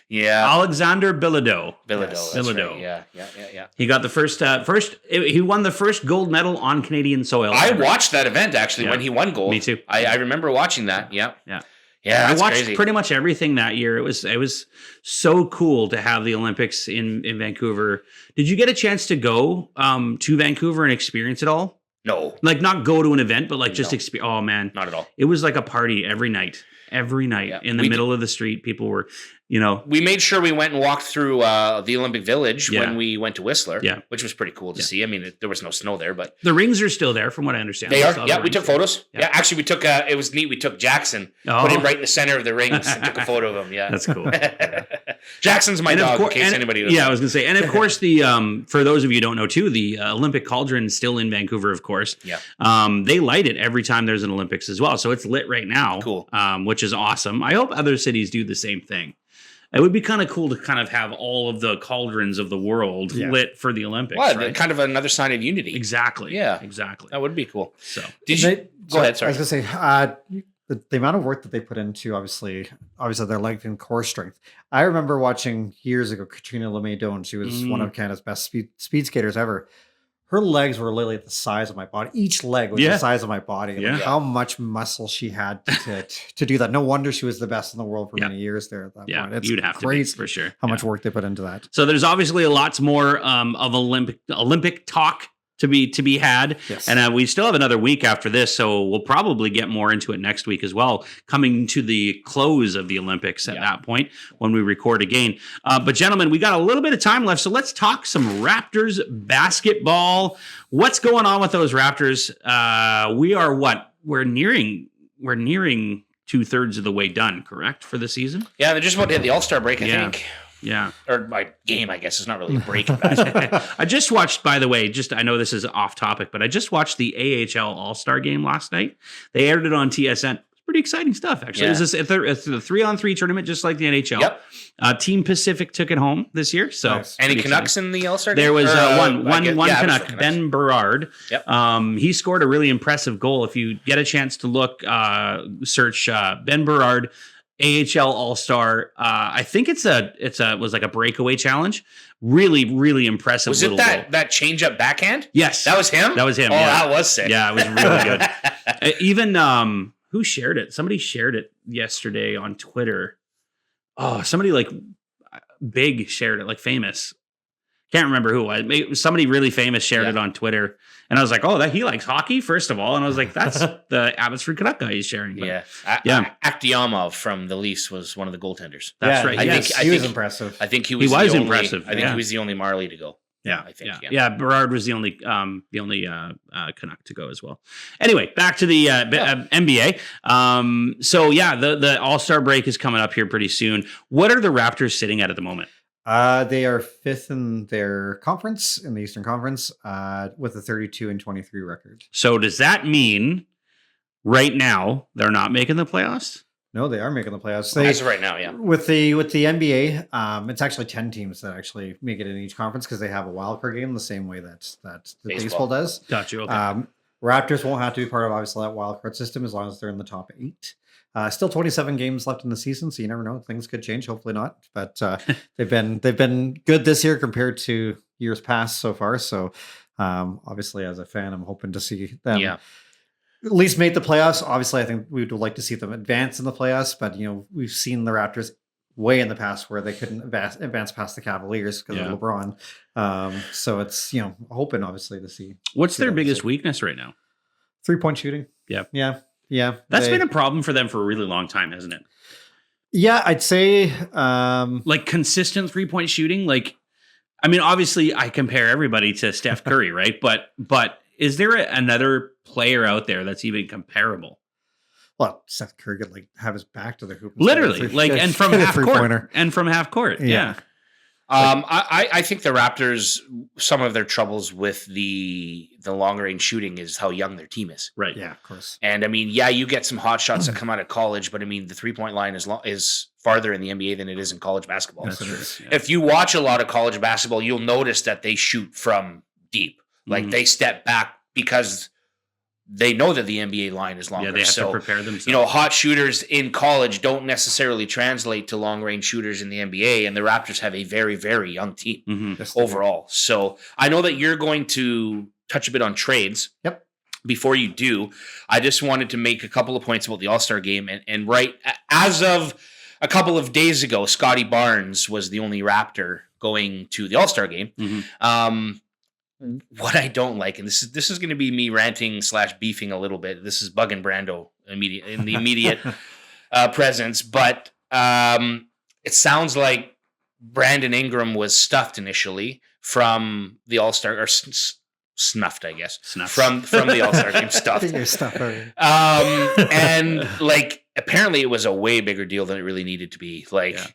Speaker 2: Yeah.
Speaker 1: Alexander Bilodeau.
Speaker 2: Bilodeau. Right. Yeah.
Speaker 1: He got the first he won the first gold medal on Canadian soil.
Speaker 2: I watched that event actually when he won gold.
Speaker 1: Me too.
Speaker 2: I remember watching that. Yeah.
Speaker 1: Yeah, I watched pretty much everything that year. It was so cool to have the Olympics in Vancouver. Did you get a chance to go to Vancouver and experience it all?
Speaker 2: No.
Speaker 1: Not go to an event, but just experience. Oh man,
Speaker 2: not at all.
Speaker 1: It was like a party every night in the middle of the street. People were,
Speaker 2: We made sure we went and walked through the Olympic Village when we went to Whistler, which was pretty cool to see. I mean, there was no snow there, but
Speaker 1: the rings are still there, from what I understand.
Speaker 2: They are. Yeah, we took photos. Yeah, actually, we took. It was neat. We took Jackson, put him right in the center of the rings, and took a photo of him. Yeah,
Speaker 1: that's cool.
Speaker 2: Jackson's my dog. In case anybody doesn't.
Speaker 1: Yeah, I was gonna say, and of course, the for those of you who don't know too, the Olympic cauldron is still in Vancouver, of course.
Speaker 2: Yeah.
Speaker 1: They light it every time there's an Olympics as well, so it's lit right now.
Speaker 2: Cool.
Speaker 1: Which is awesome. I hope other cities do the same thing. It would be kind of cool to kind of have all of the cauldrons of the world lit for the Olympics.
Speaker 2: Well,
Speaker 1: right?
Speaker 2: Kind of another sign of unity.
Speaker 1: Exactly.
Speaker 2: Yeah,
Speaker 1: exactly.
Speaker 2: That would be cool.
Speaker 1: So,
Speaker 2: go ahead. Sorry,
Speaker 3: I was going to say the amount of work that they put into obviously their length and core strength. I remember watching years ago Katrina LeMay-Doan. She was one of Canada's best speed skaters ever. her legs were literally the size of my body. Each leg was the size of my body.
Speaker 1: Yeah.
Speaker 3: Like how much muscle she had to do that. No wonder she was the best in the world for many years there at that point. It's
Speaker 1: you'd have
Speaker 3: crazy
Speaker 1: to be, for sure.
Speaker 3: how much work they put into that.
Speaker 1: So there's obviously lots more of Olympic talk to be had.
Speaker 3: Yes.
Speaker 1: And we still have another week after this, so we'll probably get more into it next week as well, coming to the close of the Olympics at that point when we record again. But gentlemen, we got a little bit of time left, so let's talk some Raptors basketball. What's going on with those Raptors? We're nearing 2/3 of the way done, correct, for the season?
Speaker 2: Yeah, they're just about to hit the All-Star break, I think.
Speaker 1: Yeah.
Speaker 2: Or my game, I guess. It's not really a break in basketball.
Speaker 1: I just watched, by the way, I know this is off topic, but I just watched the AHL All-Star game last night. They aired it on TSN. It's pretty exciting stuff, actually.
Speaker 2: Yeah.
Speaker 1: It's a 3-on-3 tournament, just like the NHL.
Speaker 2: Yep.
Speaker 1: Team Pacific took it home this year. So
Speaker 3: Nice.
Speaker 2: Any
Speaker 1: pretty
Speaker 2: Canucks
Speaker 1: exciting.
Speaker 2: in the All-Star game?
Speaker 1: There was one Canuck,
Speaker 2: Canucks.
Speaker 1: Ben Berard.
Speaker 2: Yep.
Speaker 1: He scored a really impressive goal. If you get a chance to look, search Ben Berard, AHL All-Star. I think it was like a breakaway challenge. Really, really impressive.
Speaker 2: Was it
Speaker 1: goal.
Speaker 2: that change-up backhand?
Speaker 1: Yes.
Speaker 2: That was him?
Speaker 1: That was him.
Speaker 2: Oh,
Speaker 1: yeah.
Speaker 2: that was sick.
Speaker 1: Yeah, it was really good. Even who shared it? Somebody shared it yesterday on Twitter. Oh, somebody like big shared it, like famous. Can't remember who it was. Somebody really famous shared it on Twitter. And I was like, oh, he likes hockey, first of all. And I was like, that's the Abbotsford Canuck guy he's sharing. But,
Speaker 2: Akhtiamov from the Leafs was one of the goaltenders.
Speaker 1: That's right.
Speaker 3: I
Speaker 1: Yes.
Speaker 3: think he was impressive.
Speaker 2: I think he was
Speaker 1: impressive.
Speaker 2: I think he was the only Marley to go.
Speaker 1: Yeah,
Speaker 2: I think.
Speaker 1: Yeah. Berard was the only Canuck to go as well. Anyway, back to the NBA. The All-Star break is coming up here pretty soon. What are the Raptors sitting at the moment?
Speaker 3: They are 5th in their conference, in the Eastern Conference, with a 32-23 record.
Speaker 1: So does that mean right now they're not making the playoffs?
Speaker 3: No, they are making the playoffs.
Speaker 2: As of right now, yeah.
Speaker 3: With the NBA, it's actually 10 teams that actually make it in each conference because they have a wild card game the same way that the baseball does.
Speaker 1: Got you. Okay.
Speaker 3: Raptors won't have to be part of obviously that wild card system as long as they're in the top 8. Still 27 games left in the season, so you never know. Things could change. Hopefully not. But they've been good this year compared to years past so far. So obviously, as a fan, I'm hoping to see them at least make the playoffs. Obviously, I think we would like to see them advance in the playoffs. But we've seen the Raptors way in the past where they couldn't advance past the Cavaliers because of LeBron. So it's hoping obviously to see.
Speaker 1: What's their biggest weakness right now?
Speaker 3: 3-point shooting. Yeah.
Speaker 1: That's been a problem for them for a really long time, hasn't it?
Speaker 3: Yeah, I'd say
Speaker 1: like consistent 3-point shooting. Like, I mean, obviously I compare everybody to Steph Curry, right? But is there another player out there that's even comparable?
Speaker 3: Well, Steph Curry could have his back to the hoop.
Speaker 1: Literally, and from half court. And from half court. Yeah.
Speaker 2: I think the Raptors, some of their troubles with the long range shooting is how young their team is.
Speaker 1: Right.
Speaker 3: Yeah, of course.
Speaker 2: And I mean, you get some hot shots that come out of college, but I mean, the 3-point line is farther in the NBA than it is in college basketball.
Speaker 1: That's true.
Speaker 2: If you watch a lot of college basketball, you'll notice that they shoot from deep. Like they step back because they know that the NBA line is longer.
Speaker 1: Yeah, they have to prepare themselves.
Speaker 2: Hot shooters in college don't necessarily translate to long-range shooters in the NBA, and the Raptors have a very, very young team overall. So I know that you're going to touch a bit on trades.
Speaker 3: Yep.
Speaker 2: Before you do, I just wanted to make a couple of points about the All-Star game. And right as of a couple of days ago, Scotty Barnes was the only Raptor going to the All-Star game. What I don't like, and this is going to be me ranting / beefing a little bit. This is Bug and Brando in the immediate presence, but it sounds like Brandon Ingram was stuffed initially from the All-Star, or snuffed, I guess, from the All-Star game. Stuffed. And apparently it was a way bigger deal than it really needed to be. The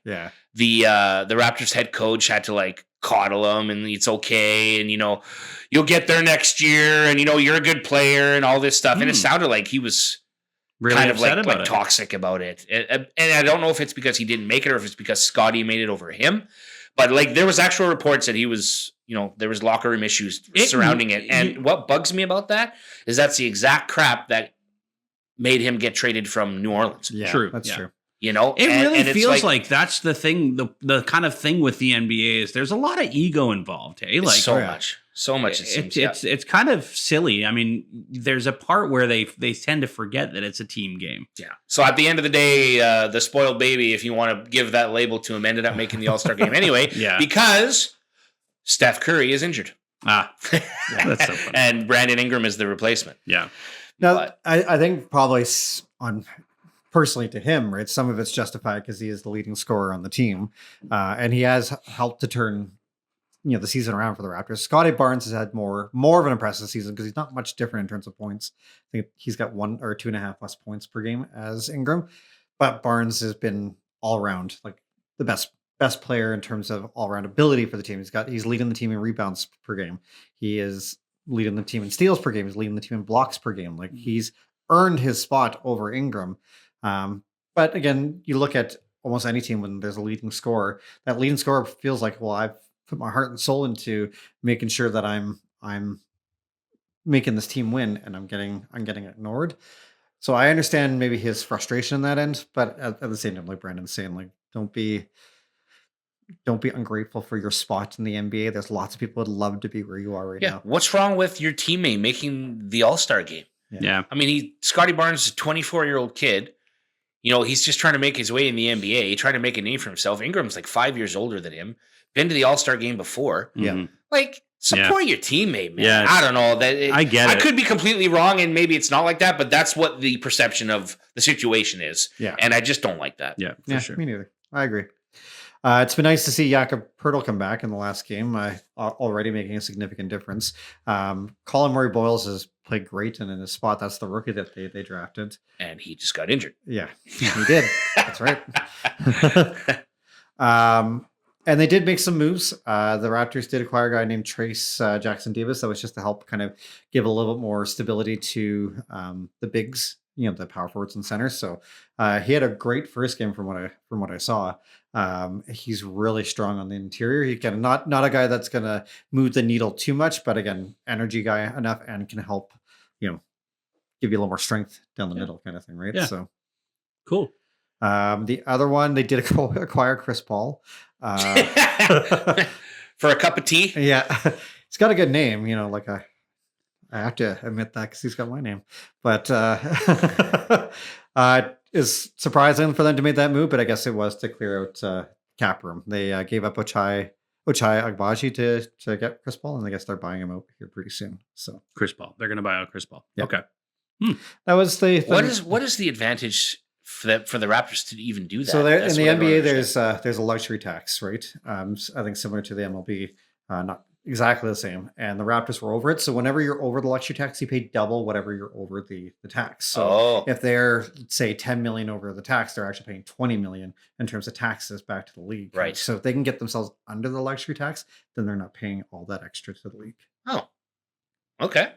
Speaker 2: Raptors head coach had to coddle him, and it's okay, and you'll get there next year, and you're a good player and all this stuff. And it sounded like he was really kind of toxic about it. And I don't know if it's because he didn't make it or if it's because Scotty made it over him. But there was actual reports that he was, there was locker room issues surrounding it. And what bugs me about that is that's the exact crap that made him get traded from New Orleans.
Speaker 3: Yeah,
Speaker 1: true.
Speaker 3: That's true.
Speaker 2: You know,
Speaker 1: it really feels like that's the thing. The kind of thing with the NBA is there's a lot of ego involved. Hey, like
Speaker 2: so much.
Speaker 1: It's kind of silly. I mean, there's a part where they tend to forget that it's a team game.
Speaker 2: Yeah. So at the end of the day, the spoiled baby, if you want to give that label to him, ended up making the All-Star game anyway.
Speaker 1: Yeah.
Speaker 2: Because Steph Curry is injured.
Speaker 1: That's so funny.
Speaker 2: And Brandon Ingram is the replacement.
Speaker 1: Yeah.
Speaker 3: Now, I think probably on personally to him, right? Some of it's justified because he is the leading scorer on the team, and he has helped to turn the season around for the Raptors. Scotty Barnes has had more of an impressive season because he's not much different in terms of points. I think he's got 1 or 2.5 less points per game as Ingram, but Barnes has been all around like the best player in terms of all around ability for the team. He's leading the team in rebounds per game. He is leading the team in steals per game. He's leading the team in blocks per game. Like he's earned his spot over Ingram. But again, you look at almost any team when there's a leading scorer, that leading scorer feels like, well, I've put my heart and soul into making sure that I'm making this team win, and I'm getting ignored. So I understand maybe his frustration in that end, but at the same time, like Brandon's saying, like don't be ungrateful for your spot in the NBA. There's lots of people would love to be where you are right now.
Speaker 2: What's wrong with your teammate making the All-Star game?
Speaker 1: Yeah.
Speaker 2: I mean, Scotty Barnes is a 24-year-old kid. You know, he's just trying to make his way in the NBA, trying to make a name for himself. Ingram's like 5 years older than him. Been to the All-Star game before.
Speaker 1: Yeah.
Speaker 2: Like, support your teammate, man.
Speaker 1: Yeah,
Speaker 2: I don't know.
Speaker 1: I get it.
Speaker 2: I could be completely wrong, and maybe it's not like that, but that's what the perception of the situation is.
Speaker 3: Yeah.
Speaker 2: And I just don't like that.
Speaker 1: Yeah, for sure.
Speaker 3: Me neither. I agree. It's been nice to see Jakob Poeltl come back in the last game, already making a significant difference. Colin Murray-Boyles has played great, and in his spot, that's the rookie that they drafted.
Speaker 2: And he just got injured.
Speaker 3: Yeah, he did. That's right. And they did make some moves. The Raptors did acquire a guy named Trace Jackson Davis. That was just to help kind of give a little bit more stability to the bigs, the power forwards and centers. So he had a great first game from what I saw. He's really strong on the interior. He can not a guy that's gonna move the needle too much, but again, energy guy enough and can help, give you a little more strength down the middle kind of thing, right?
Speaker 1: Yeah.
Speaker 3: So
Speaker 1: cool.
Speaker 3: The other one, they did acquire Chris Paul.
Speaker 2: For a cup of tea?
Speaker 3: Yeah. It's got a good name, I have to admit that because he's got my name. But is surprising for them to make that move, but I guess it was to clear out cap room. They gave up Ochai Agbaji to get Chris Paul, and I guess they're buying him out here pretty soon. So
Speaker 1: Chris Paul. They're going to buy out Chris Paul.
Speaker 3: Yeah.
Speaker 1: Okay.
Speaker 3: That was the thing.
Speaker 2: What is the advantage for the Raptors to even do that?
Speaker 3: So in the NBA, there's a luxury tax, right? I think similar to the MLB, not exactly the same. And the Raptors were over it. So whenever you're over the luxury tax, you pay double whatever you're over the tax. So if they're, say, 10 million over the tax, they're actually paying 20 million in terms of taxes back to the league.
Speaker 2: Right.
Speaker 3: So if they can get themselves under the luxury tax, then they're not paying all that extra to the league.
Speaker 2: Oh, okay.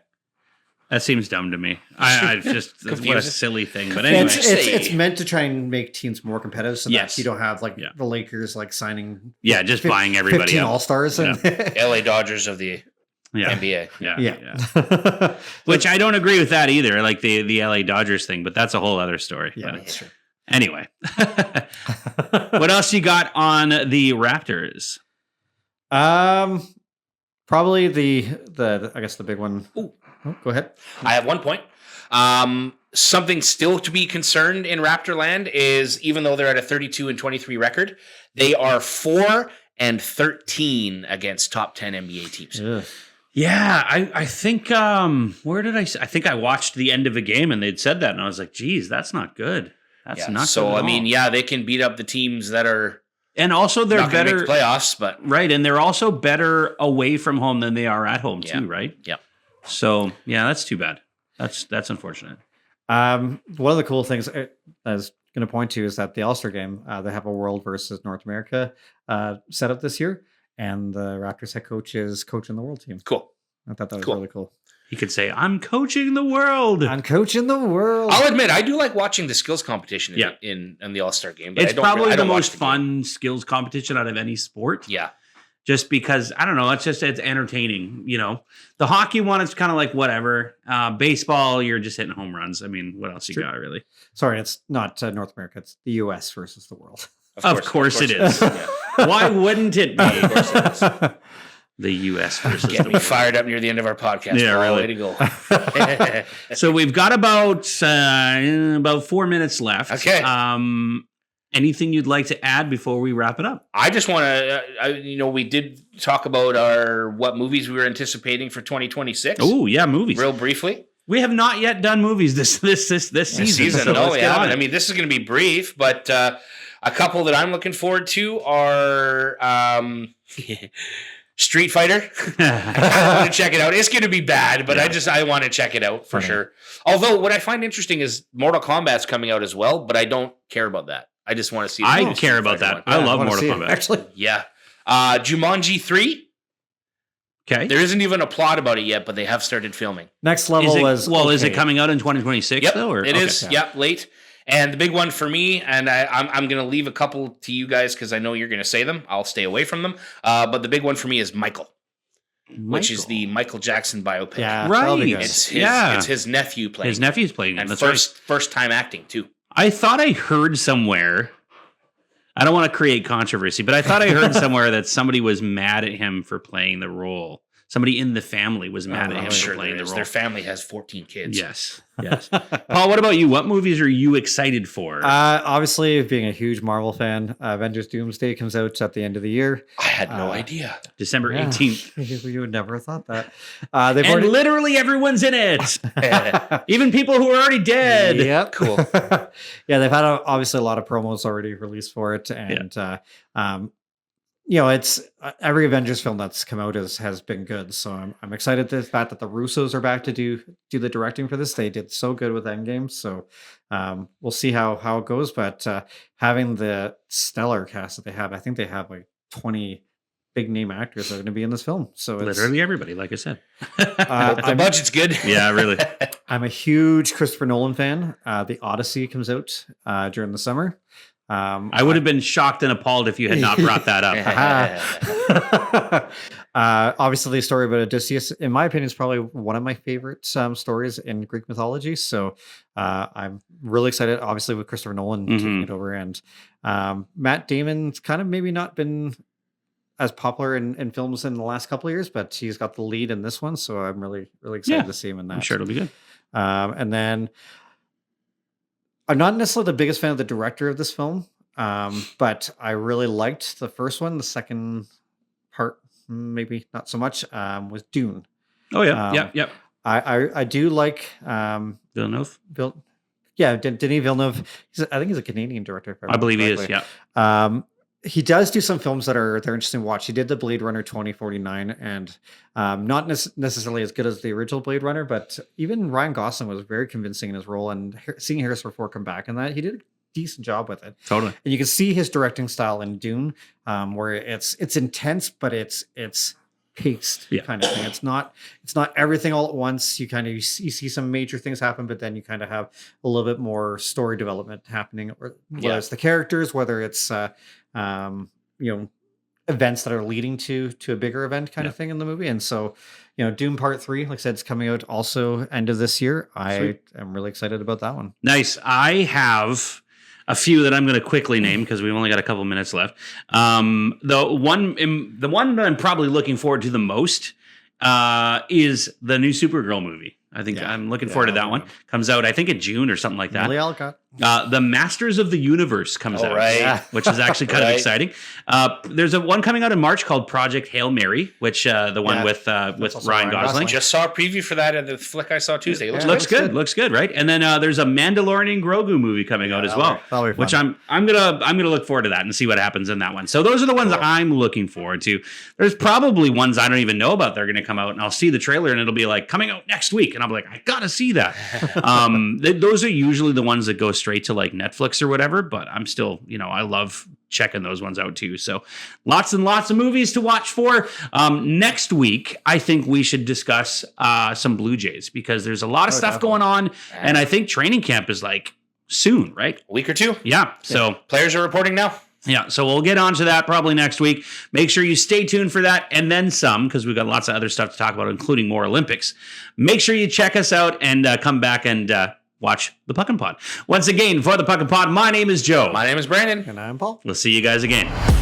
Speaker 1: That seems dumb to me. I just what a silly thing. But anyway,
Speaker 3: it's meant to try and make teams more competitive, so that you don't have the Lakers signing.
Speaker 1: Yeah, just buying everybody
Speaker 3: 15 All-Stars and
Speaker 2: LA Dodgers of the NBA.
Speaker 1: Yeah. Which I don't agree with that either. Like the LA Dodgers thing, but that's a whole other story.
Speaker 3: Yeah, that's true.
Speaker 1: Anyway, what else you got on the Raptors?
Speaker 3: Probably the I guess the big one.
Speaker 2: Ooh.
Speaker 3: Oh, go ahead.
Speaker 2: I have 1 point. Something still to be concerned in Raptorland is even though they're at a 32-23 record, they are 4-13 against top 10 NBA teams.
Speaker 3: Ugh.
Speaker 1: Yeah, I think where did I think I watched the end of a game and they'd said that and I was like, geez, that's not good. That's not
Speaker 2: so
Speaker 1: good at
Speaker 2: I mean,
Speaker 1: all.
Speaker 2: they can beat up the teams that are
Speaker 1: and also they're
Speaker 2: not
Speaker 1: better
Speaker 2: make the playoffs, but
Speaker 1: right, and they're also better away from home than they are at home too, right?
Speaker 2: Yeah.
Speaker 1: So yeah, that's too bad. That's unfortunate.
Speaker 3: One of the cool things I was going to point to is that the All-Star game, they have a World versus North America set up this year, and the Raptors head coach is coaching the World team.
Speaker 2: Cool.
Speaker 3: I thought that was really cool.
Speaker 1: He could say, "I'm coaching the world."
Speaker 3: I'm coaching the world.
Speaker 2: I'll admit, I do like watching the skills competition in the All-Star game. But
Speaker 1: it's probably the most fun skills competition out of any sport.
Speaker 2: Yeah.
Speaker 1: just because I don't know. It's entertaining. The hockey one is kind of like whatever. Baseball, you're just hitting home runs. I mean, what else you got really?
Speaker 3: Sorry, it's not North America. It's the U.S. versus the world.
Speaker 1: Of course it is. Yeah. Why wouldn't it be? Of course it is. The U.S. versus
Speaker 2: Get me fired up near the end of our podcast.
Speaker 1: Yeah, really.
Speaker 2: Way to go.
Speaker 1: So we've got about 4 minutes left.
Speaker 2: Okay.
Speaker 1: Anything you'd like to add before we wrap it up?
Speaker 2: I just want to, we did talk about what movies we were anticipating for 2026.
Speaker 1: Oh yeah, movies.
Speaker 2: Real briefly.
Speaker 1: We have not yet done movies this season.
Speaker 2: So no, we haven't. I mean, this is going to be brief, but a couple that I'm looking forward to are Street Fighter. I want to check it out. It's going to be bad, but I want to check it out for sure. Although what I find interesting is Mortal Kombat's coming out as well, but I don't care about that. I just want to see.
Speaker 1: I care about that.
Speaker 2: One.
Speaker 1: I love Mortal Kombat.
Speaker 3: Actually,
Speaker 2: yeah. Jumanji 3.
Speaker 1: Okay.
Speaker 2: There isn't even a plot about it yet, but they have started filming.
Speaker 3: Next level
Speaker 1: is it coming out in 2026 though? Or?
Speaker 2: It is. Yep, late. And the big one for me, and I'm going to leave a couple to you guys because I know you're going to say them. I'll stay away from them. But the big one for me is Michael, which is the Michael Jackson biopic.
Speaker 3: Yeah,
Speaker 1: right.
Speaker 2: It's his nephew playing.
Speaker 1: His nephew's playing it.
Speaker 2: And
Speaker 1: That's
Speaker 2: first time acting too.
Speaker 1: I thought I heard somewhere. I don't want to create controversy, but I thought I heard somewhere that somebody was mad at him for playing the role. Somebody in the family was mad at him for playing the role.
Speaker 2: Their family has 14 kids.
Speaker 1: Yes. Paul, what about you? What movies are you excited for?
Speaker 3: Obviously, being a huge Marvel fan, Avengers Doomsday comes out at the end of the year.
Speaker 2: I had no idea.
Speaker 1: December 18th.
Speaker 3: You would never have thought that.
Speaker 1: Literally everyone's in it. Even people who are already dead.
Speaker 3: Yep.
Speaker 2: Cool.
Speaker 3: Yeah, they've had obviously a lot of promos already released for it. And, it's every Avengers film that's come out has been good. So I'm excited the fact that the Russos are back to do the directing for this. They did so good with Endgame. So we'll see how it goes. But having the stellar cast that they have, I think they have like 20 big name actors that are going to be in this film. So it's,
Speaker 1: literally everybody, like I said.
Speaker 2: The budget's good.
Speaker 1: Yeah, really.
Speaker 3: I'm a huge Christopher Nolan fan. The Odyssey comes out during the summer.
Speaker 1: I would have been shocked and appalled if you had not brought that
Speaker 3: up. Obviously, the story about Odysseus, in my opinion, is probably one of my favorite stories in Greek mythology. So I'm really excited, obviously, with Christopher Nolan taking it over. And Matt Damon's kind of maybe not been as popular in films in the last couple of years, but he's got the lead in this one. So I'm really, really excited to see him in that.
Speaker 1: I'm sure it'll be good.
Speaker 3: And then I'm not necessarily the biggest fan of the director of this film, but I really liked the first one. The second part, maybe not so much, was Dune.
Speaker 1: Oh, yeah. Yep.
Speaker 3: I do like
Speaker 1: Villeneuve.
Speaker 3: Denis Villeneuve. I think he's a Canadian director.
Speaker 1: I believe he is, yeah.
Speaker 3: He does do some films they're interesting to watch. He did the Blade Runner 2049, and not necessarily as good as the original Blade Runner, but even Ryan Gosling was very convincing in his role. And seeing Harrison Ford come back in that, he did a decent job with it.
Speaker 1: Totally.
Speaker 3: And you can see his directing style in Dune, where it's intense, but it's paced kind of thing. It's not everything all at once. You you see some major things happen, but then you kind of have a little bit more story development happening, or whether it's the characters, whether it's events that are leading to a bigger event kind of thing in the movie. And so, Dune Part 3, like I said, it's coming out also end of this year. I am really excited about that one.
Speaker 1: Nice. I have a few that I'm going to quickly name because we've only got a couple minutes left. The one that I'm probably looking forward to the most is the new Supergirl movie. I think I'm looking forward to that one. Comes out, I think, in June or something like that.
Speaker 3: Lily Alcott.
Speaker 1: The Masters of the Universe comes out, which is actually kind of exciting. There's a one coming out in March called Project Hail Mary, which the one with Ryan Gosling.
Speaker 2: Just saw a preview for that at the flick I saw Tuesday. It
Speaker 1: looks good. Looks good, right? And then there's a Mandalorian Grogu movie coming out as well, which I'm gonna look forward to that and see what happens in that one. So those are the ones that I'm looking forward to. There's probably ones I don't even know about that are going to come out, and I'll see the trailer and it'll be like coming out next week, and I'm like, I gotta see that. Those are usually the ones that go straight to like Netflix or whatever, but I'm still, I love checking those ones out too. So lots and lots of movies to watch for. Next week, I think we should discuss some Blue Jays because there's a lot of stuff going on, and I think training camp is like soon, right?
Speaker 2: A week or two.
Speaker 1: Yeah. So
Speaker 2: players are reporting now.
Speaker 1: Yeah, so we'll get on to that probably next week. Make sure you stay tuned for that and then some, because we've got lots of other stuff to talk about, including more Olympics. Make sure you check us out and come back and watch the Puckn Pod. Once again, for the Puckn Pod, my name is Joe.
Speaker 2: My name is Brandon.
Speaker 3: And I'm Paul.
Speaker 1: We'll see you guys again.